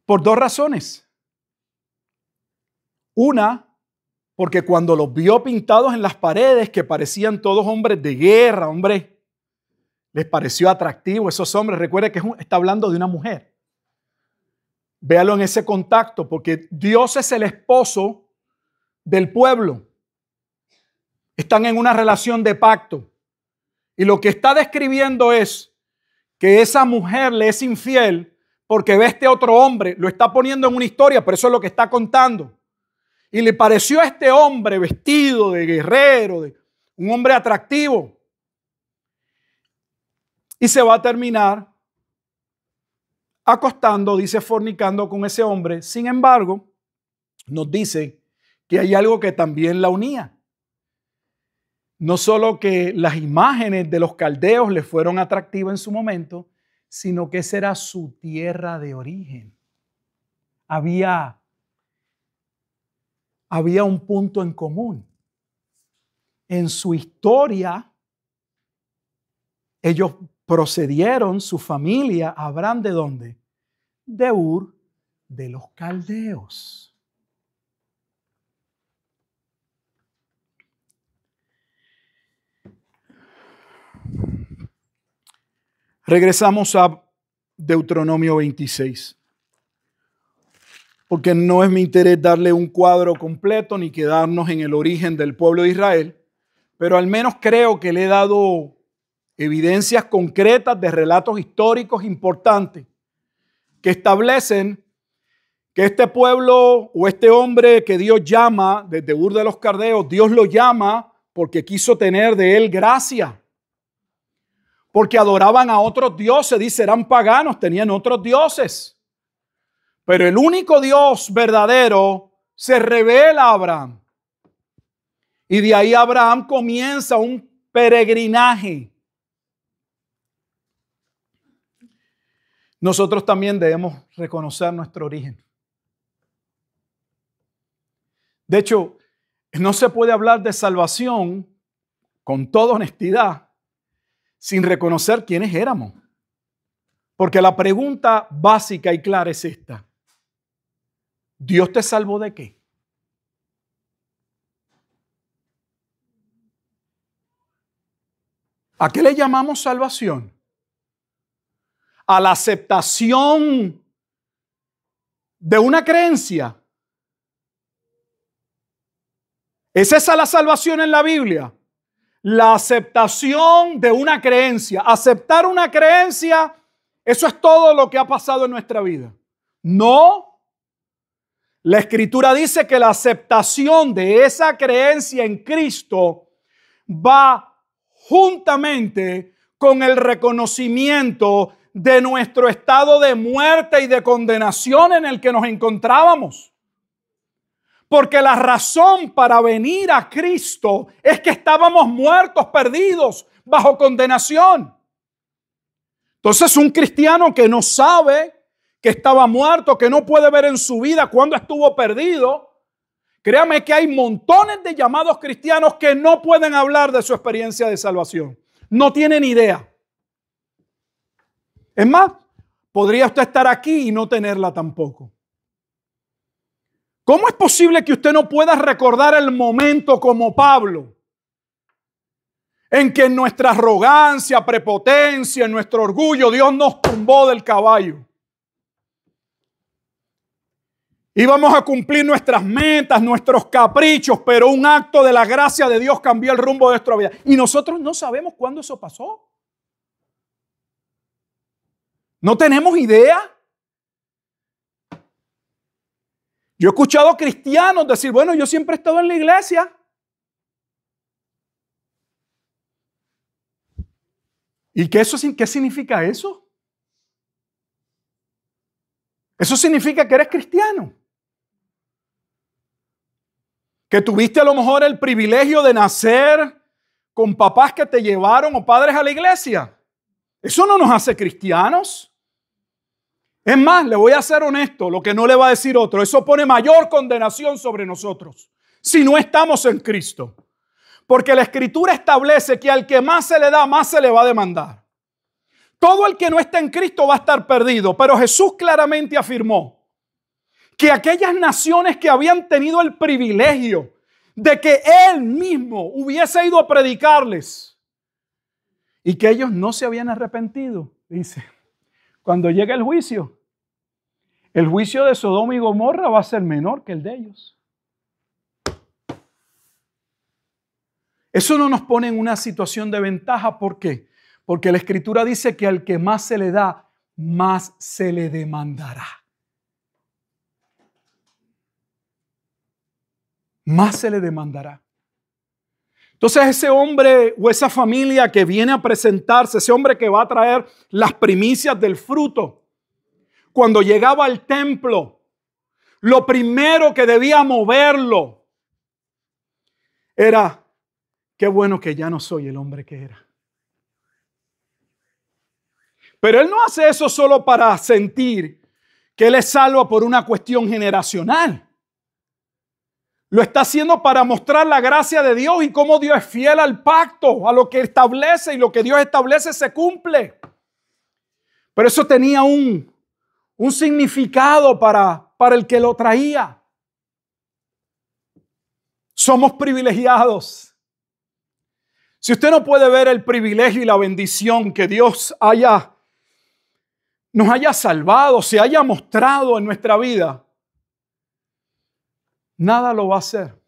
Por dos razones. Una, porque cuando los vio pintados en las paredes, que parecían todos hombres de guerra, hombres, les pareció atractivo esos hombres. Recuerde que está hablando de una mujer. Véalo en ese contacto, porque Dios es el esposo del pueblo. Están en una relación de pacto. Y lo que está describiendo es que esa mujer le es infiel porque ve a este otro hombre, lo está poniendo en una historia, pero eso es lo que está contando. Y le pareció a este hombre vestido de guerrero, de un hombre atractivo. Y se va a terminar acostando, dice, fornicando con ese hombre. Sin embargo, nos dice que hay algo que también la unía. No solo que las imágenes de los caldeos le fueron atractivas en su momento, sino que esa era su tierra de origen. Había un punto en común. En su historia, ellos procedieron, su familia, Abraham, ¿de dónde? De Ur, de los caldeos. Regresamos a Deuteronomio 26. porque no es mi interés darle un cuadro completo ni quedarnos en el origen del pueblo de Israel, pero al menos creo que le he dado evidencias concretas de relatos históricos importantes que establecen que este pueblo o este hombre que Dios llama desde Ur de los Caldeos, Dios lo llama porque quiso tener de él gracia. Porque adoraban a otros dioses, dice, eran paganos, tenían otros dioses. Pero el único Dios verdadero se revela a Abraham. Y de ahí Abraham comienza un peregrinaje. Nosotros también debemos reconocer nuestro origen. De hecho, no se puede hablar de salvación con toda honestidad sin reconocer quiénes éramos. Porque la pregunta básica y clara es esta. ¿Dios te salvó de qué? ¿A qué le llamamos salvación? A la aceptación de una creencia. ¿Es esa la salvación en la Biblia? La aceptación de una creencia. Aceptar una creencia, eso es todo lo que ha pasado en nuestra vida. No. La Escritura dice que la aceptación de esa creencia en Cristo va juntamente con el reconocimiento de nuestro estado de muerte y de condenación en el que nos encontrábamos. Porque la razón para venir a Cristo es que estábamos muertos, perdidos, bajo condenación. Entonces, un cristiano que no sabe que estaba muerto, que no puede ver en su vida cuándo estuvo perdido, créame que hay montones de llamados cristianos que no pueden hablar de su experiencia de salvación. No tienen idea. Es más, podría usted estar aquí y no tenerla tampoco. ¿Cómo es posible que usted no pueda recordar el momento como Pablo en que en nuestra arrogancia, prepotencia, en nuestro orgullo, Dios nos tumbó del caballo? Íbamos a cumplir nuestras metas, nuestros caprichos, pero un acto de la gracia de Dios cambió el rumbo de nuestra vida. Y nosotros no sabemos cuándo eso pasó. No tenemos idea. Yo he escuchado cristianos decir, bueno, yo siempre he estado en la iglesia. ¿Y qué significa eso? Eso significa que eres cristiano. Que tuviste a lo mejor el privilegio de nacer con papás que te llevaron o padres a la iglesia. Eso no nos hace cristianos. Es más, le voy a ser honesto, lo que no le va a decir otro, eso pone mayor condenación sobre nosotros si no estamos en Cristo. Porque la Escritura establece que al que más se le da, más se le va a demandar. Todo el que no está en Cristo va a estar perdido, pero Jesús claramente afirmó que aquellas naciones que habían tenido el privilegio de que Él mismo hubiese ido a predicarles y que ellos no se habían arrepentido, dice, cuando llegue el juicio de Sodoma y Gomorra va a ser menor que el de ellos. Eso no nos pone en una situación de ventaja. ¿Por qué? Porque la Escritura dice que al que más se le da, más se le demandará. Más se le demandará. Entonces ese hombre o esa familia que viene a presentarse, ese hombre que va a traer las primicias del fruto, cuando llegaba al templo, lo primero que debía moverlo era, qué bueno que ya no soy el hombre que era. Pero él no hace eso solo para sentir que él es salvo por una cuestión generacional. Lo está haciendo para mostrar la gracia de Dios y cómo Dios es fiel al pacto, a lo que establece, y lo que Dios establece se cumple. Pero eso tenía un significado para el que lo traía. Somos privilegiados. Si usted no puede ver el privilegio y la bendición que Dios nos haya salvado, se haya mostrado en nuestra vida, nada lo va a hacer.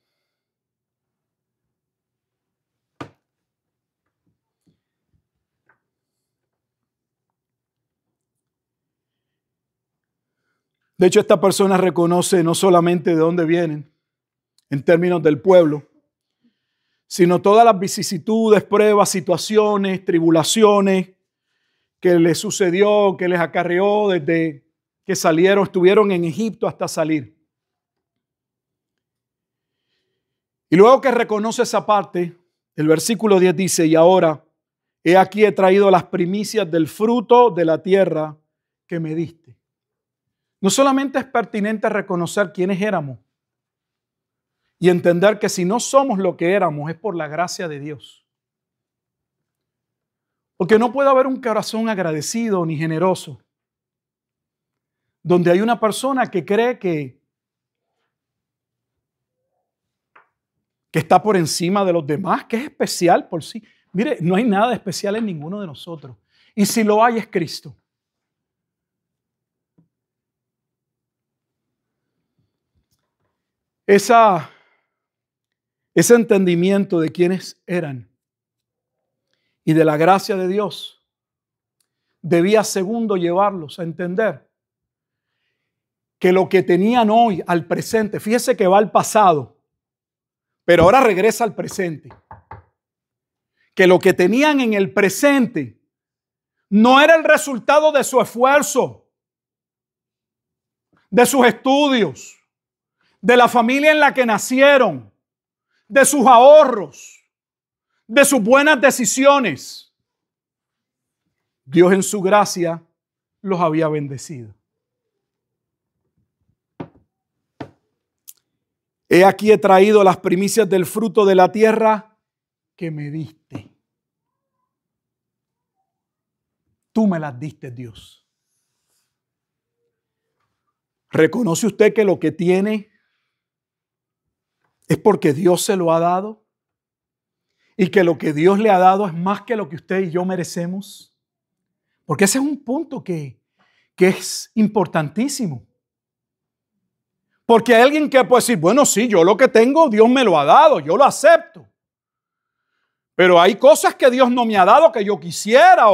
De hecho, esta persona reconoce no solamente de dónde vienen, en términos del pueblo, sino todas las vicisitudes, pruebas, situaciones, tribulaciones que les sucedió, que les acarreó desde que salieron, estuvieron en Egipto hasta salir. Y luego que reconoce esa parte, el versículo 10 dice, y ahora, he aquí he traído las primicias del fruto de la tierra que me diste. No solamente es pertinente reconocer quiénes éramos y entender que si no somos lo que éramos es por la gracia de Dios. Porque no puede haber un corazón agradecido ni generoso donde hay una persona que cree que está por encima de los demás, que es especial por sí. Mire, no hay nada especial en ninguno de nosotros. Y si lo hay es Cristo. Ese entendimiento de quiénes eran y de la gracia de Dios debía segundo llevarlos a entender que lo que tenían hoy al presente, fíjese que va al pasado, pero ahora regresa al presente, que lo que tenían en el presente no era el resultado de su esfuerzo, de sus estudios, de la familia en la que nacieron, de sus ahorros, de sus buenas decisiones. Dios en su gracia los había bendecido. He aquí he traído las primicias del fruto de la tierra que me diste. Tú me las diste, Dios. ¿Reconoce usted que lo que tiene es porque Dios se lo ha dado? Y que lo que Dios le ha dado es más que lo que usted y yo merecemos. Porque ese es un punto que es importantísimo. Porque hay alguien que puede decir, bueno, sí, yo lo que tengo, Dios me lo ha dado, yo lo acepto. Pero hay cosas que Dios no me ha dado que yo quisiera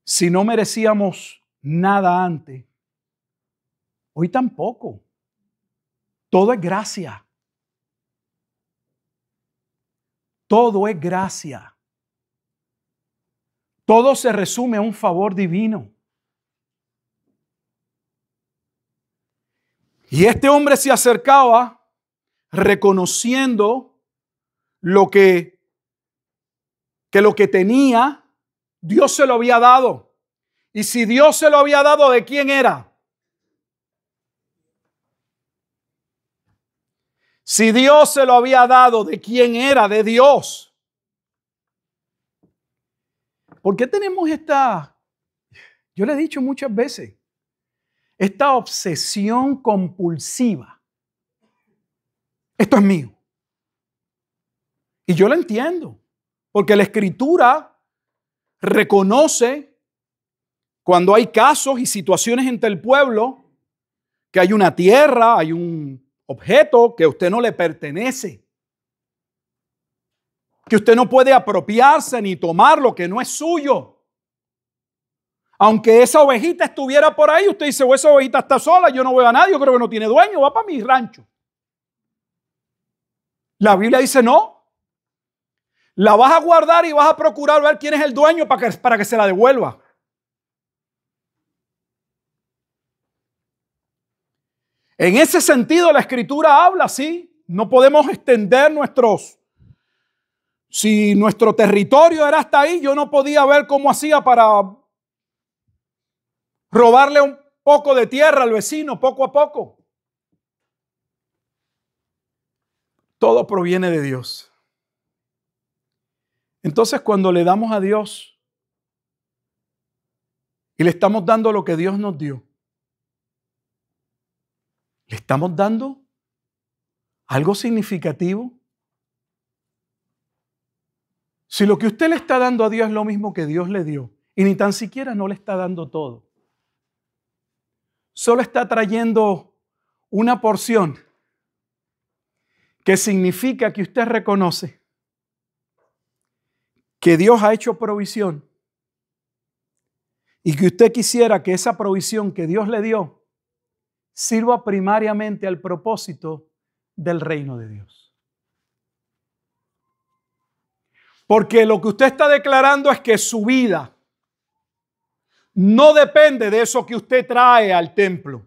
si no merecíamos nada antes, hoy tampoco. Todo es gracia. Todo es gracia. Todo se resume a un favor divino. Y este hombre se acercaba reconociendo que lo que tenía, Dios se lo había dado. Y si Dios se lo había dado, ¿de quién era? Si Dios se lo había dado, ¿de quién era? De Dios. ¿Por qué tenemos yo le he dicho muchas veces, esta obsesión compulsiva? Esto es mío. Y yo lo entiendo, porque la Escritura reconoce cuando hay casos y situaciones entre el pueblo que hay una tierra, hay un objeto que a usted no le pertenece, que usted no puede apropiarse ni tomar lo que no es suyo. Aunque esa ovejita estuviera por ahí, usted dice, esa ovejita está sola, yo no veo a nadie, yo creo que no tiene dueño, va para mi rancho. La Biblia dice no. La vas a guardar y vas a procurar ver quién es el dueño para que se la devuelva. En ese sentido, la Escritura habla así. No podemos extender si nuestro territorio era hasta ahí, yo no podía ver cómo hacía para robarle un poco de tierra al vecino poco a poco. Todo proviene de Dios. Entonces, cuando le damos a Dios y le estamos dando lo que Dios nos dio, ¿le estamos dando algo significativo? Si lo que usted le está dando a Dios es lo mismo que Dios le dio y ni tan siquiera no le está dando todo, solo está trayendo una porción que significa que usted reconoce que Dios ha hecho provisión y que usted quisiera que esa provisión que Dios le dio sirva primariamente al propósito del reino de Dios. Porque lo que usted está declarando es que su vida no depende de eso que usted trae al templo,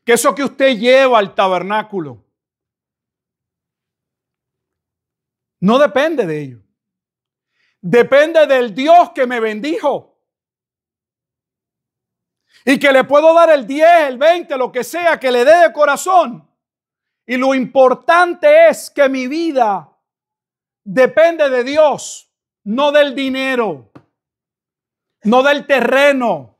que eso que usted lleva al tabernáculo. No depende de ello. Depende del Dios que me bendijo. Y que le puedo dar el 10, el 20, lo que sea que le dé de corazón. Y lo importante es que mi vida depende de Dios, no del dinero, no del terreno,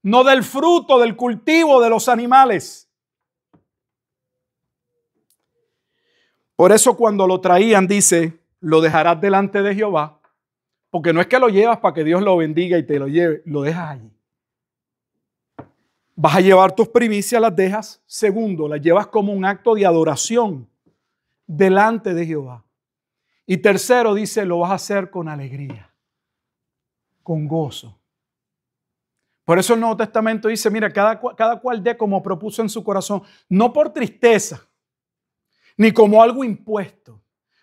no del fruto, del cultivo de los animales. Por eso cuando lo traían dice, lo dejarás delante de Jehová, porque no es que lo llevas para que Dios lo bendiga y te lo lleve, lo dejas allí. Vas a llevar tus primicias, las dejas. Segundo, las llevas como un acto de adoración delante de Jehová. Y tercero, dice, lo vas a hacer con alegría, con gozo. Por eso el Nuevo Testamento dice, mira, cada cual dé como propuso en su corazón, no por tristeza, ni como algo impuesto,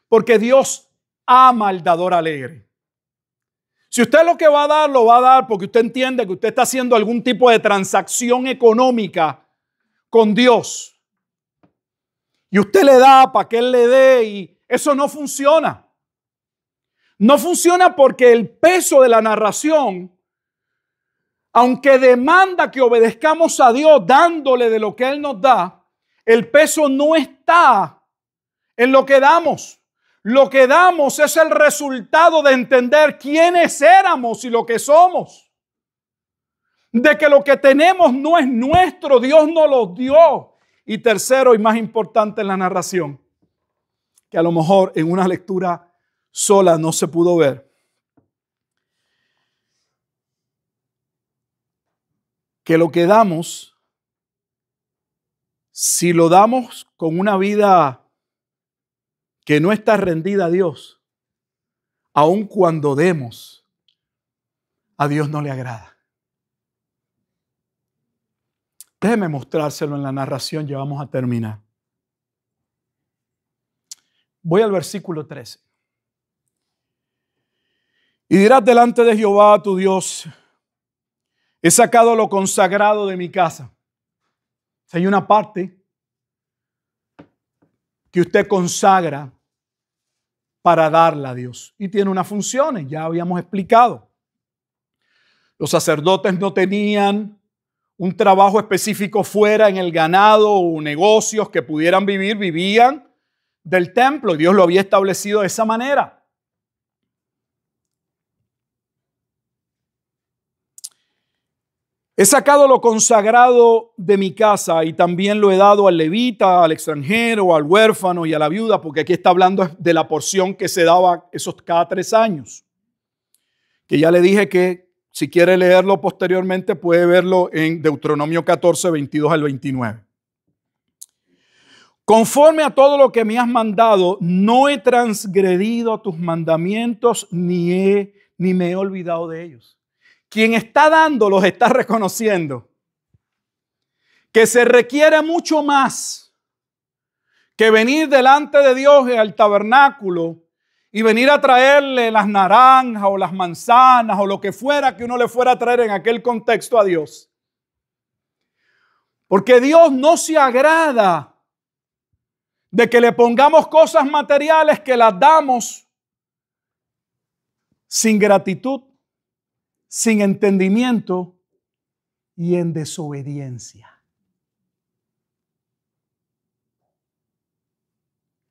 porque Dios ama al dador alegre. Si usted lo que va a dar, lo va a dar porque usted entiende que usted está haciendo algún tipo de transacción económica con Dios. Y usted le da para que Él le dé y eso no funciona. No funciona porque el peso de la narración, aunque demanda que obedezcamos a Dios dándole de lo que Él nos da, el peso no está en lo que damos. Lo que damos es el resultado de entender quiénes éramos y lo que somos. De que lo que tenemos no es nuestro, Dios nos lo dio. Y tercero y más importante en la narración, que a lo mejor en una lectura sola no se pudo ver, que lo que damos, si lo damos con una vida que no está rendida a Dios, aun cuando demos, a Dios no le agrada. Déjeme mostrárselo en la narración, ya vamos a terminar. Voy al versículo 13. Y dirás delante de Jehová tu Dios, he sacado lo consagrado de mi casa. Hay una parte que usted consagra para darla a Dios. Y tiene unas funciones, ya habíamos explicado. Los sacerdotes no tenían un trabajo específico fuera en el ganado o negocios que pudieran vivir, vivían del templo. Dios lo había establecido de esa manera. He sacado lo consagrado de mi casa y también lo he dado al levita, al extranjero, al huérfano y a la viuda, porque aquí está hablando de la porción que se daba esos cada 3 años. Que ya le dije que si quiere leerlo posteriormente puede verlo en Deuteronomio 14, 22 al 29. Conforme a todo lo que me has mandado, no he transgredido tus mandamientos ni me he olvidado de ellos. Quien está dando los está reconociendo que se requiere mucho más que venir delante de Dios al tabernáculo y venir a traerle las naranjas o las manzanas o lo que fuera que uno le fuera a traer en aquel contexto a Dios. Porque Dios no se agrada de que le pongamos cosas materiales que las damos sin gratitud, sin entendimiento y en desobediencia.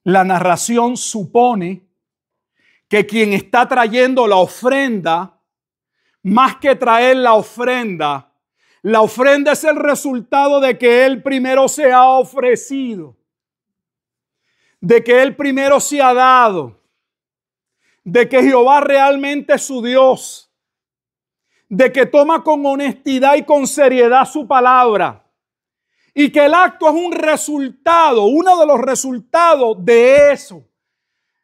La narración supone que quien está trayendo la ofrenda, más que traer la ofrenda es el resultado de que él primero se ha ofrecido, de que él primero se ha dado, de que Jehová realmente es su Dios, de que toma con honestidad y con seriedad su palabra, Y que el acto es un resultado, uno de los resultados de eso,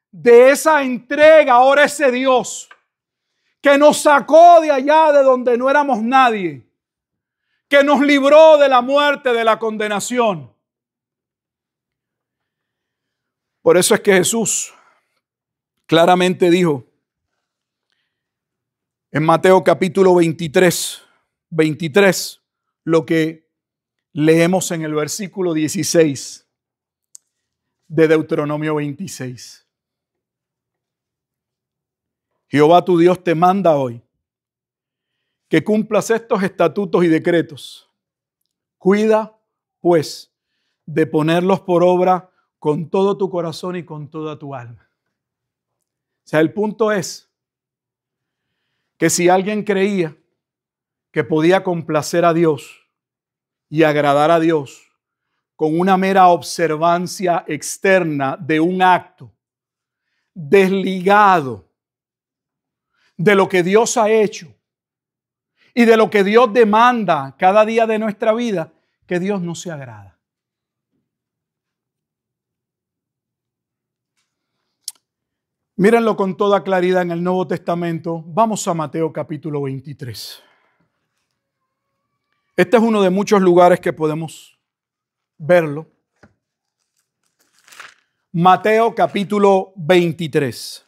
de esa entrega. Ahora ese Dios que nos sacó de allá de donde no éramos nadie, que nos libró de la muerte, de la condenación. Por eso es que Jesús claramente dijo en Mateo capítulo 23, lo que leemos en el versículo 16 de Deuteronomio 26. Jehová tu Dios te manda hoy que cumplas estos estatutos y decretos. Cuida, pues, de ponerlos por obra con todo tu corazón y con toda tu alma. O sea, el punto es que si alguien creía que podía complacer a Dios y agradar a Dios con una mera observancia externa de un acto desligado de lo que Dios ha hecho y de lo que Dios demanda cada día de nuestra vida, que Dios no se agrada. Mírenlo con toda claridad en el Nuevo Testamento. Vamos a Mateo capítulo 23. Este es uno de muchos lugares que podemos verlo. Mateo capítulo 23.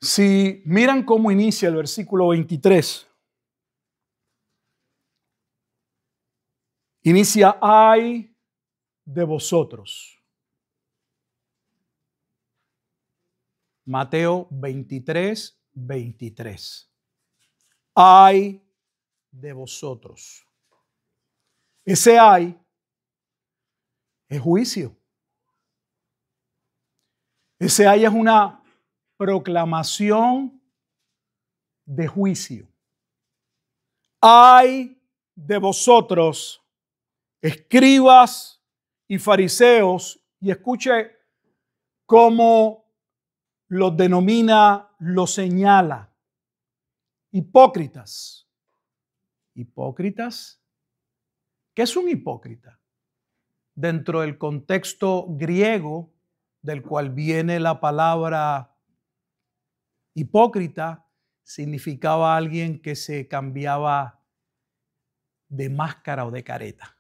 Si miran cómo inicia el versículo 23, inicia: ay de vosotros. Mateo 23. Ay de vosotros. Ese ay es juicio. Ese ay es una proclamación de juicio. Ay de vosotros, escribas y fariseos, y escuche cómo los denomina, los señala: hipócritas. ¿Hipócritas? ¿Qué es un hipócrita? Dentro del contexto griego del cual viene la palabra hipócrita, significaba alguien que se cambiaba de máscara o de careta.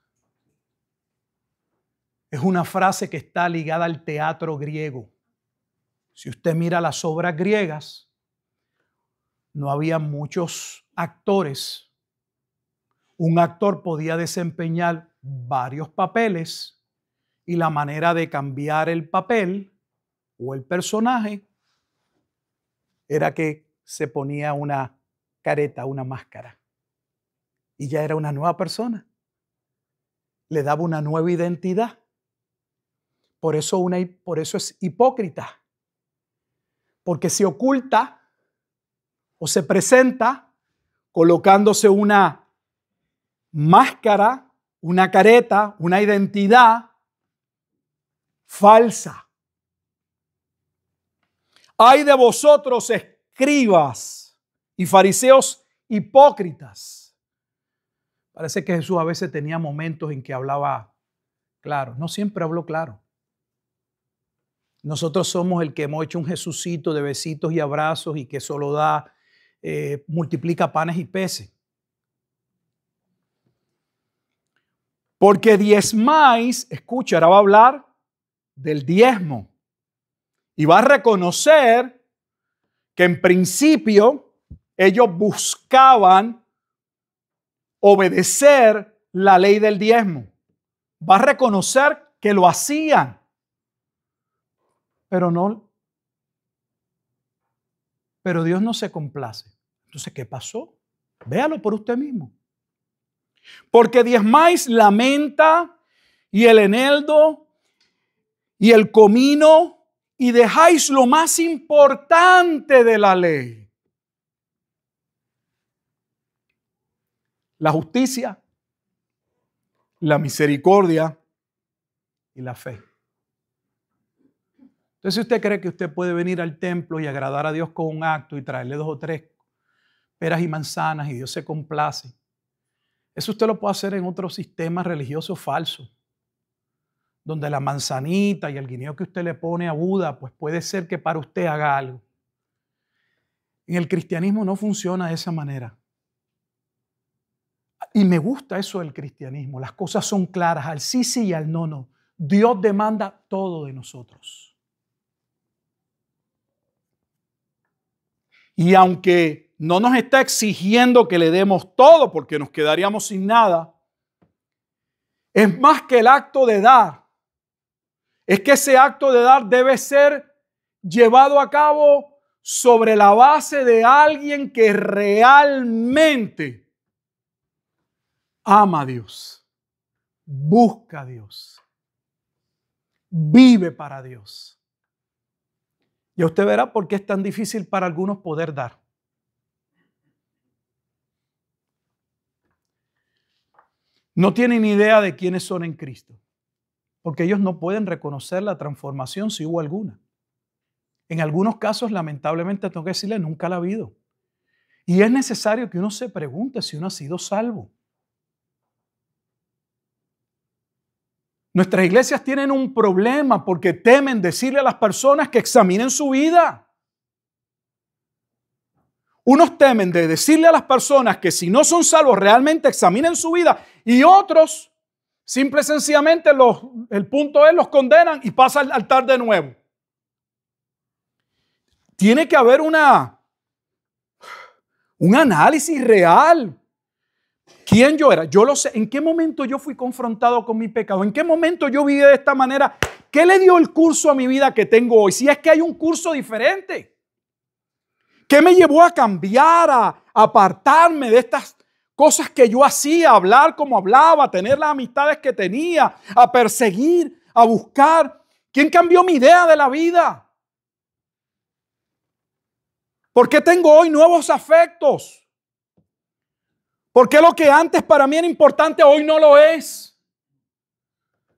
Es una frase que está ligada al teatro griego. Si usted mira las obras griegas, no había muchos actores. Un actor podía desempeñar varios papeles y la manera de cambiar el papel o el personaje era que se ponía una careta, una máscara, y ya era una nueva persona. Le daba una nueva identidad. Por eso es hipócrita, porque se oculta o se presenta colocándose una máscara, una careta, una identidad falsa. Ay de vosotros, escribas y fariseos hipócritas. Parece que Jesús a veces tenía momentos en que hablaba claro. No siempre habló claro. Nosotros somos el que hemos hecho un Jesucito de besitos y abrazos y que solo da, multiplica panes y peces. Porque diezmáis, escucha, ahora va a hablar del diezmo. Y va a reconocer que en principio ellos buscaban obedecer la ley del diezmo. Va a reconocer que lo hacían, pero Dios no se complace. Entonces, ¿qué pasó? Véalo por usted mismo. Porque diezmáis la menta y el eneldo y el comino y dejáis lo más importante de la ley: la justicia, la misericordia y la fe. Entonces, si usted cree que usted puede venir al templo y agradar a Dios con un acto y traerle 2 o 3 peras y manzanas y Dios se complace, eso usted lo puede hacer en otro sistema religioso falso, donde la manzanita y el guineo que usted le pone a Buda, pues puede ser que para usted haga algo. En el cristianismo no funciona de esa manera. Y me gusta eso del cristianismo. Las cosas son claras, al sí sí y al no no. Dios demanda todo de nosotros. Y aunque no nos está exigiendo que le demos todo porque nos quedaríamos sin nada, es más que el acto de dar. Es que ese acto de dar debe ser llevado a cabo sobre la base de alguien que realmente ama a Dios, busca a Dios, vive para Dios. Y usted verá por qué es tan difícil para algunos poder dar. No tienen idea de quiénes son en Cristo, porque ellos no pueden reconocer la transformación si hubo alguna. En algunos casos, lamentablemente, tengo que decirle, nunca la ha habido. Y es necesario que uno se pregunte si uno ha sido salvo. Nuestras iglesias tienen un problema porque temen decirle a las personas que examinen su vida. Unos temen de decirle a las personas que si no son salvos realmente examinen su vida, y otros simple y sencillamente el punto es los condenan y pasa al altar de nuevo. Tiene que haber un análisis real. ¿Quién yo era? Yo lo sé. ¿En qué momento yo fui confrontado con mi pecado? ¿En qué momento yo viví de esta manera? ¿Qué le dio el curso a mi vida que tengo hoy? Si es que hay un curso diferente. ¿Qué me llevó a cambiar, a apartarme de estas cosas que yo hacía, a hablar como hablaba, a tener las amistades que tenía, a perseguir, a buscar? ¿Quién cambió mi idea de la vida? ¿Por qué tengo hoy nuevos afectos? ¿Por qué lo que antes para mí era importante hoy no lo es?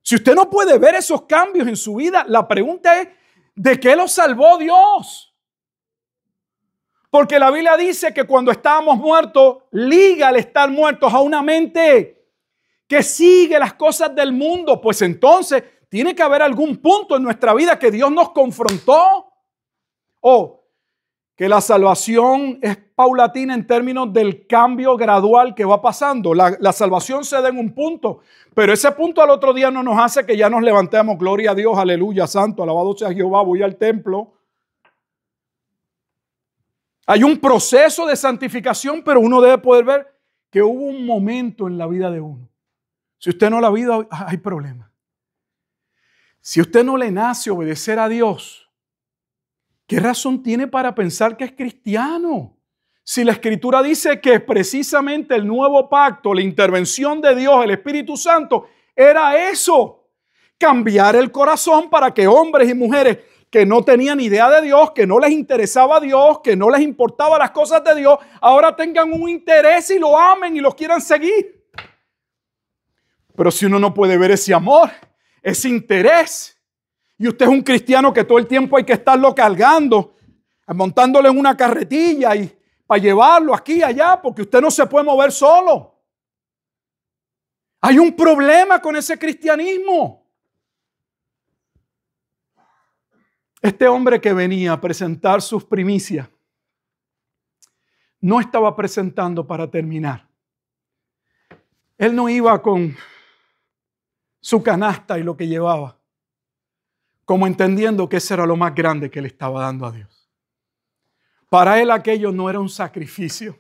Si usted no puede ver esos cambios en su vida, la pregunta es, ¿de qué lo salvó Dios? Porque la Biblia dice que cuando estábamos muertos, liga al estar muertos a una mente que sigue las cosas del mundo. Pues entonces tiene que haber algún punto en nuestra vida que Dios nos confrontó. O que la salvación es paulatina en términos del cambio gradual que va pasando. La salvación se da en un punto, pero ese punto al otro día no nos hace que ya nos levantemos. Gloria a Dios, aleluya, santo, alabado sea Jehová, voy al templo. Hay un proceso de santificación, pero uno debe poder ver que hubo un momento en la vida de uno. Si usted no la ha vivido, hay problema. Si usted no le nace obedecer a Dios, ¿qué razón tiene para pensar que es cristiano? Si la Escritura dice que precisamente el nuevo pacto, la intervención de Dios, el Espíritu Santo, era eso. Cambiar el corazón para que hombres y mujeres que no tenían idea de Dios, que no les interesaba a Dios, que no les importaba las cosas de Dios, ahora tengan un interés y lo amen y lo quieran seguir. Pero si uno no puede ver ese amor, ese interés, y usted es un cristiano que todo el tiempo hay que estarlo cargando, montándolo en una carretilla y para llevarlo aquí y allá, porque usted no se puede mover solo. Hay un problema con ese cristianismo. Este hombre que venía a presentar sus primicias no estaba presentando para terminar. Él no iba con su canasta y lo que llevaba, como entendiendo que eso era lo más grande que le estaba dando a Dios. Para él aquello no era un sacrificio.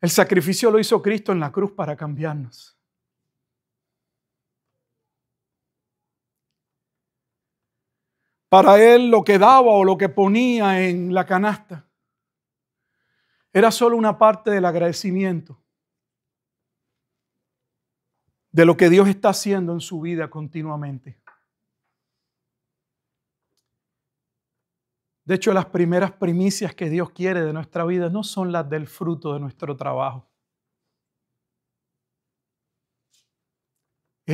El sacrificio lo hizo Cristo en la cruz para cambiarnos. Para él lo que daba o lo que ponía en la canasta era solo una parte del agradecimiento de lo que Dios está haciendo en su vida continuamente. De hecho, las primeras primicias que Dios quiere de nuestra vida no son las del fruto de nuestro trabajo.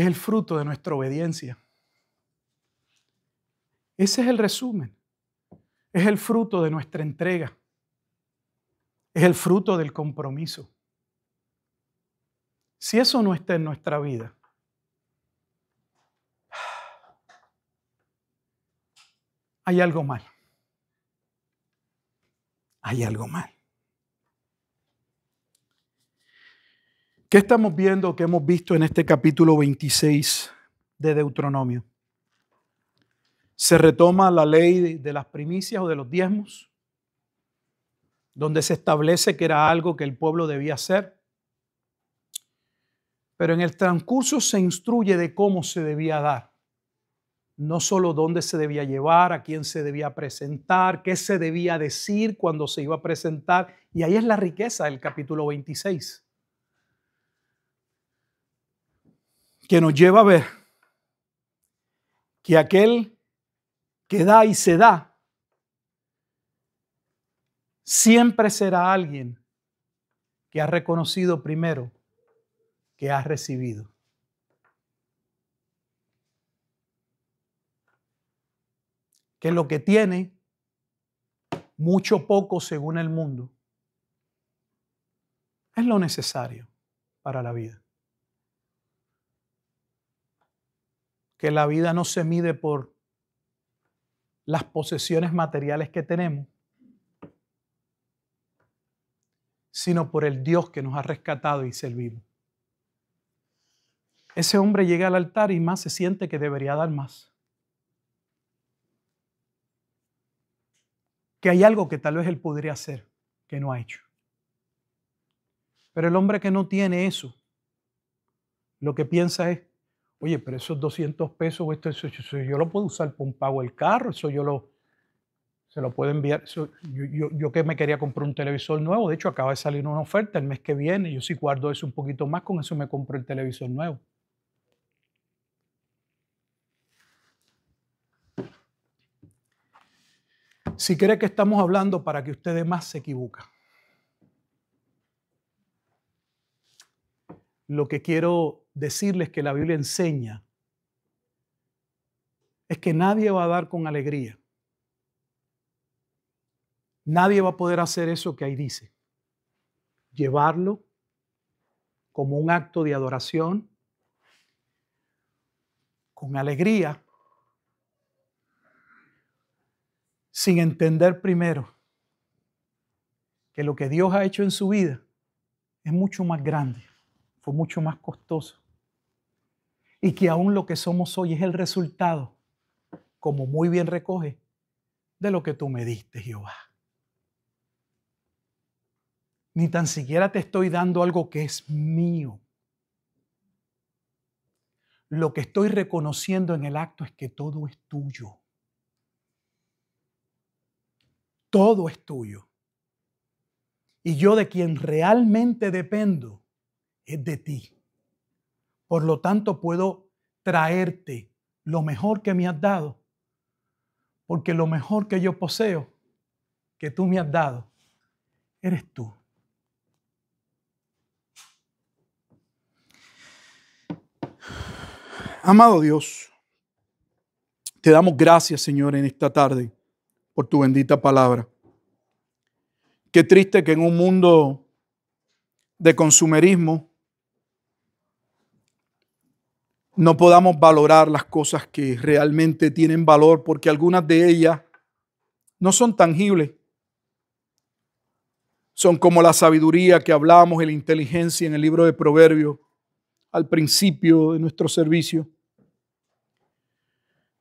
es el fruto de nuestra obediencia. Ese es el resumen. Es el fruto de nuestra entrega. Es el fruto del compromiso. Si eso no está en nuestra vida, hay algo mal. Hay algo mal. ¿Qué estamos viendo, que hemos visto en este capítulo 26 de Deuteronomio? Se retoma la ley de las primicias o de los diezmos, donde se establece que era algo que el pueblo debía hacer. Pero en el transcurso se instruye de cómo se debía dar. No solo dónde se debía llevar, a quién se debía presentar, qué se debía decir cuando se iba a presentar. Y ahí es la riqueza del capítulo 26. Que nos lleva a ver que aquel que da y se da siempre será alguien que ha reconocido primero que ha recibido. Que lo que tiene, mucho o poco según el mundo, es lo necesario para la vida. Que la vida no se mide por las posesiones materiales que tenemos, sino por el Dios que nos ha rescatado y servimos. Ese hombre llega al altar y más se siente que debería dar más. Que hay algo que tal vez él podría hacer que no ha hecho. Pero el hombre que no tiene eso, lo que piensa es, oye, pero esos 200 pesos, eso yo lo puedo usar para un pago del carro, eso se lo puedo enviar. Yo que me quería comprar un televisor nuevo, de hecho acaba de salir una oferta el mes que viene, yo si guardo eso un poquito más, con eso me compro el televisor nuevo. Si cree que estamos hablando para que usted más, se equivoca. Lo que quiero decirles que la Biblia enseña es que nadie va a dar con alegría. Nadie va a poder hacer eso que ahí dice. Llevarlo como un acto de adoración, con alegría, sin entender primero que lo que Dios ha hecho en su vida es mucho más grande, fue mucho más costoso, y que aún lo que somos hoy es el resultado, como muy bien recoge, de lo que tú me diste, Jehová. Ni tan siquiera te estoy dando algo que es mío. Lo que estoy reconociendo en el acto es que todo es tuyo. Todo es tuyo. Y yo de quien realmente dependo es de ti. Por lo tanto, puedo traerte lo mejor que me has dado, porque lo mejor que yo poseo, que tú me has dado, eres tú. Amado Dios, te damos gracias, Señor, en esta tarde por tu bendita palabra. Qué triste que en un mundo de consumerismo no podamos valorar las cosas que realmente tienen valor, porque algunas de ellas no son tangibles. Son como la sabiduría que hablamos y la inteligencia en el libro de Proverbios al principio de nuestro servicio.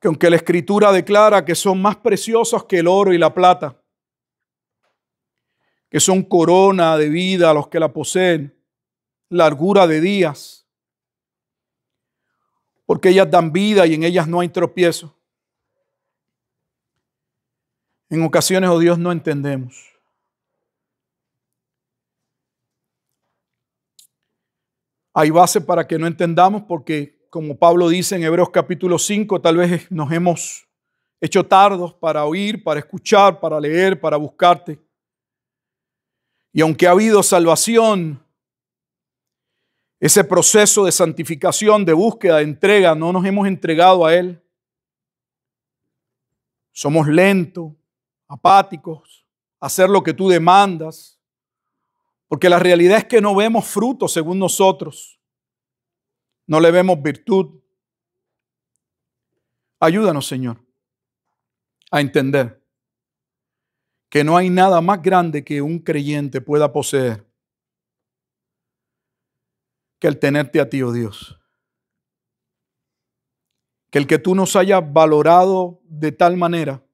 Que aunque la Escritura declara que son más preciosos que el oro y la plata, que son corona de vida a los que la poseen, largura de días, porque ellas dan vida y en ellas no hay tropiezo. En ocasiones, oh Dios, no entendemos. Hay base para que no entendamos porque, como Pablo dice en Hebreos capítulo 5, tal vez nos hemos hecho tardos para oír, para escuchar, para leer, para buscarte. Y aunque ha habido salvación, ese proceso de santificación, de búsqueda, de entrega, no nos hemos entregado a Él. Somos lentos, apáticos, a hacer lo que tú demandas, porque la realidad es que no vemos fruto según nosotros. No le vemos virtud. Ayúdanos, Señor, a entender que no hay nada más grande que un creyente pueda poseer que el tenerte a ti, oh Dios. Que el que tú nos hayas valorado de tal manera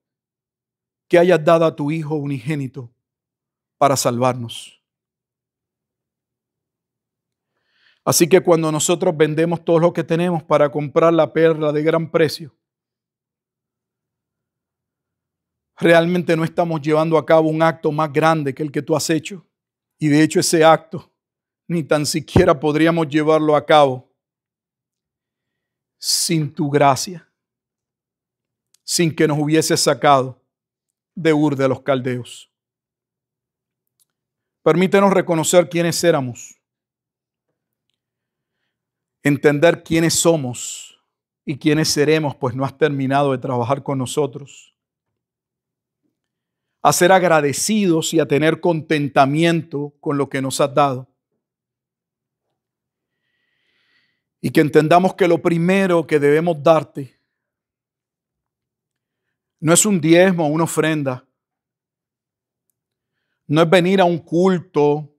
que hayas dado a tu Hijo unigénito para salvarnos. Así que cuando nosotros vendemos todo lo que tenemos para comprar la perla de gran precio, realmente no estamos llevando a cabo un acto más grande que el que tú has hecho. Y de hecho ese acto ni tan siquiera podríamos llevarlo a cabo sin tu gracia, sin que nos hubiese sacado de Ur de los Caldeos. Permítenos reconocer quiénes éramos, entender quiénes somos y quiénes seremos, pues no has terminado de trabajar con nosotros. A ser agradecidos y a tener contentamiento con lo que nos has dado. Y que entendamos que lo primero que debemos darte no es un diezmo o una ofrenda. No es venir a un culto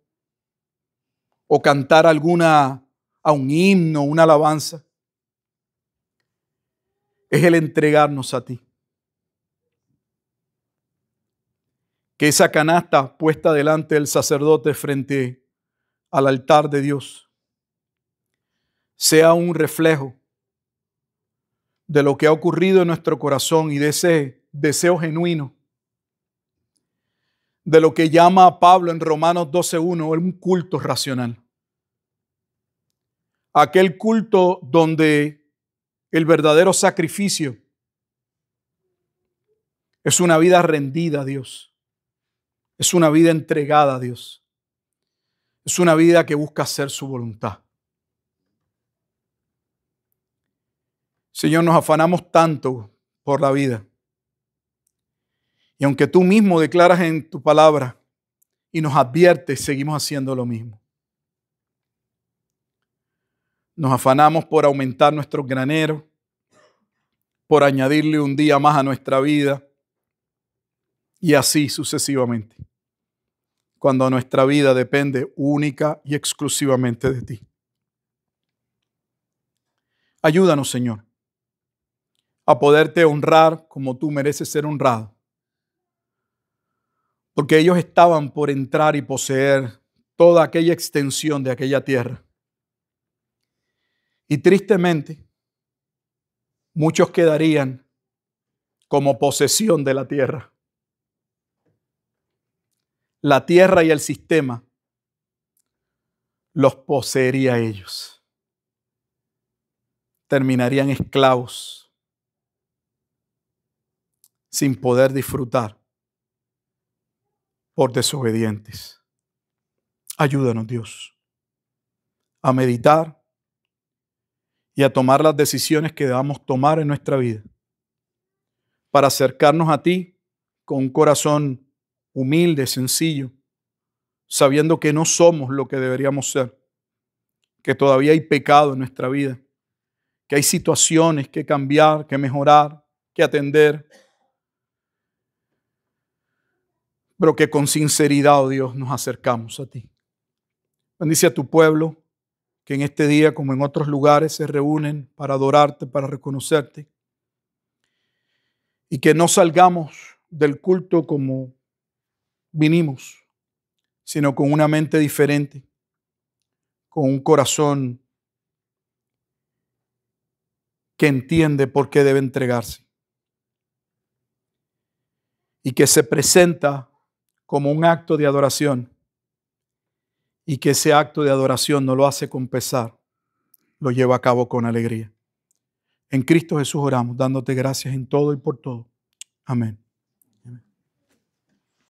o cantar a un himno, una alabanza. Es el entregarnos a ti. Que esa canasta puesta delante del sacerdote frente al altar de Dios sea un reflejo de lo que ha ocurrido en nuestro corazón y de ese deseo genuino, de lo que llama a Pablo en Romanos 12:1 un culto racional. Aquel culto donde el verdadero sacrificio es una vida rendida a Dios, es una vida entregada a Dios, es una vida que busca hacer su voluntad. Señor, nos afanamos tanto por la vida. Y aunque tú mismo declaras en tu palabra y nos adviertes, seguimos haciendo lo mismo. Nos afanamos por aumentar nuestros graneros, por añadirle un día más a nuestra vida y así sucesivamente, cuando nuestra vida depende única y exclusivamente de ti. Ayúdanos, Señor, a poderte honrar como tú mereces ser honrado. Porque ellos estaban por entrar y poseer toda aquella extensión de aquella tierra. Y tristemente, muchos quedarían como posesión de la tierra. La tierra y el sistema los poseería a ellos. Terminarían esclavos sin poder disfrutar por desobedientes. Ayúdanos, Dios, a meditar y a tomar las decisiones que debamos tomar en nuestra vida para acercarnos a ti con un corazón humilde, sencillo, sabiendo que no somos lo que deberíamos ser, que todavía hay pecado en nuestra vida, que hay situaciones que cambiar, que mejorar, que atender, pero que con sinceridad, oh Dios, nos acercamos a ti. Bendice a tu pueblo que en este día, como en otros lugares, se reúnen para adorarte, para reconocerte, y que no salgamos del culto como vinimos, sino con una mente diferente, con un corazón que entiende por qué debe entregarse y que se presenta como un acto de adoración y que ese acto de adoración no lo hace con pesar, lo lleva a cabo con alegría. En Cristo Jesús oramos, dándote gracias en todo y por todo. Amén.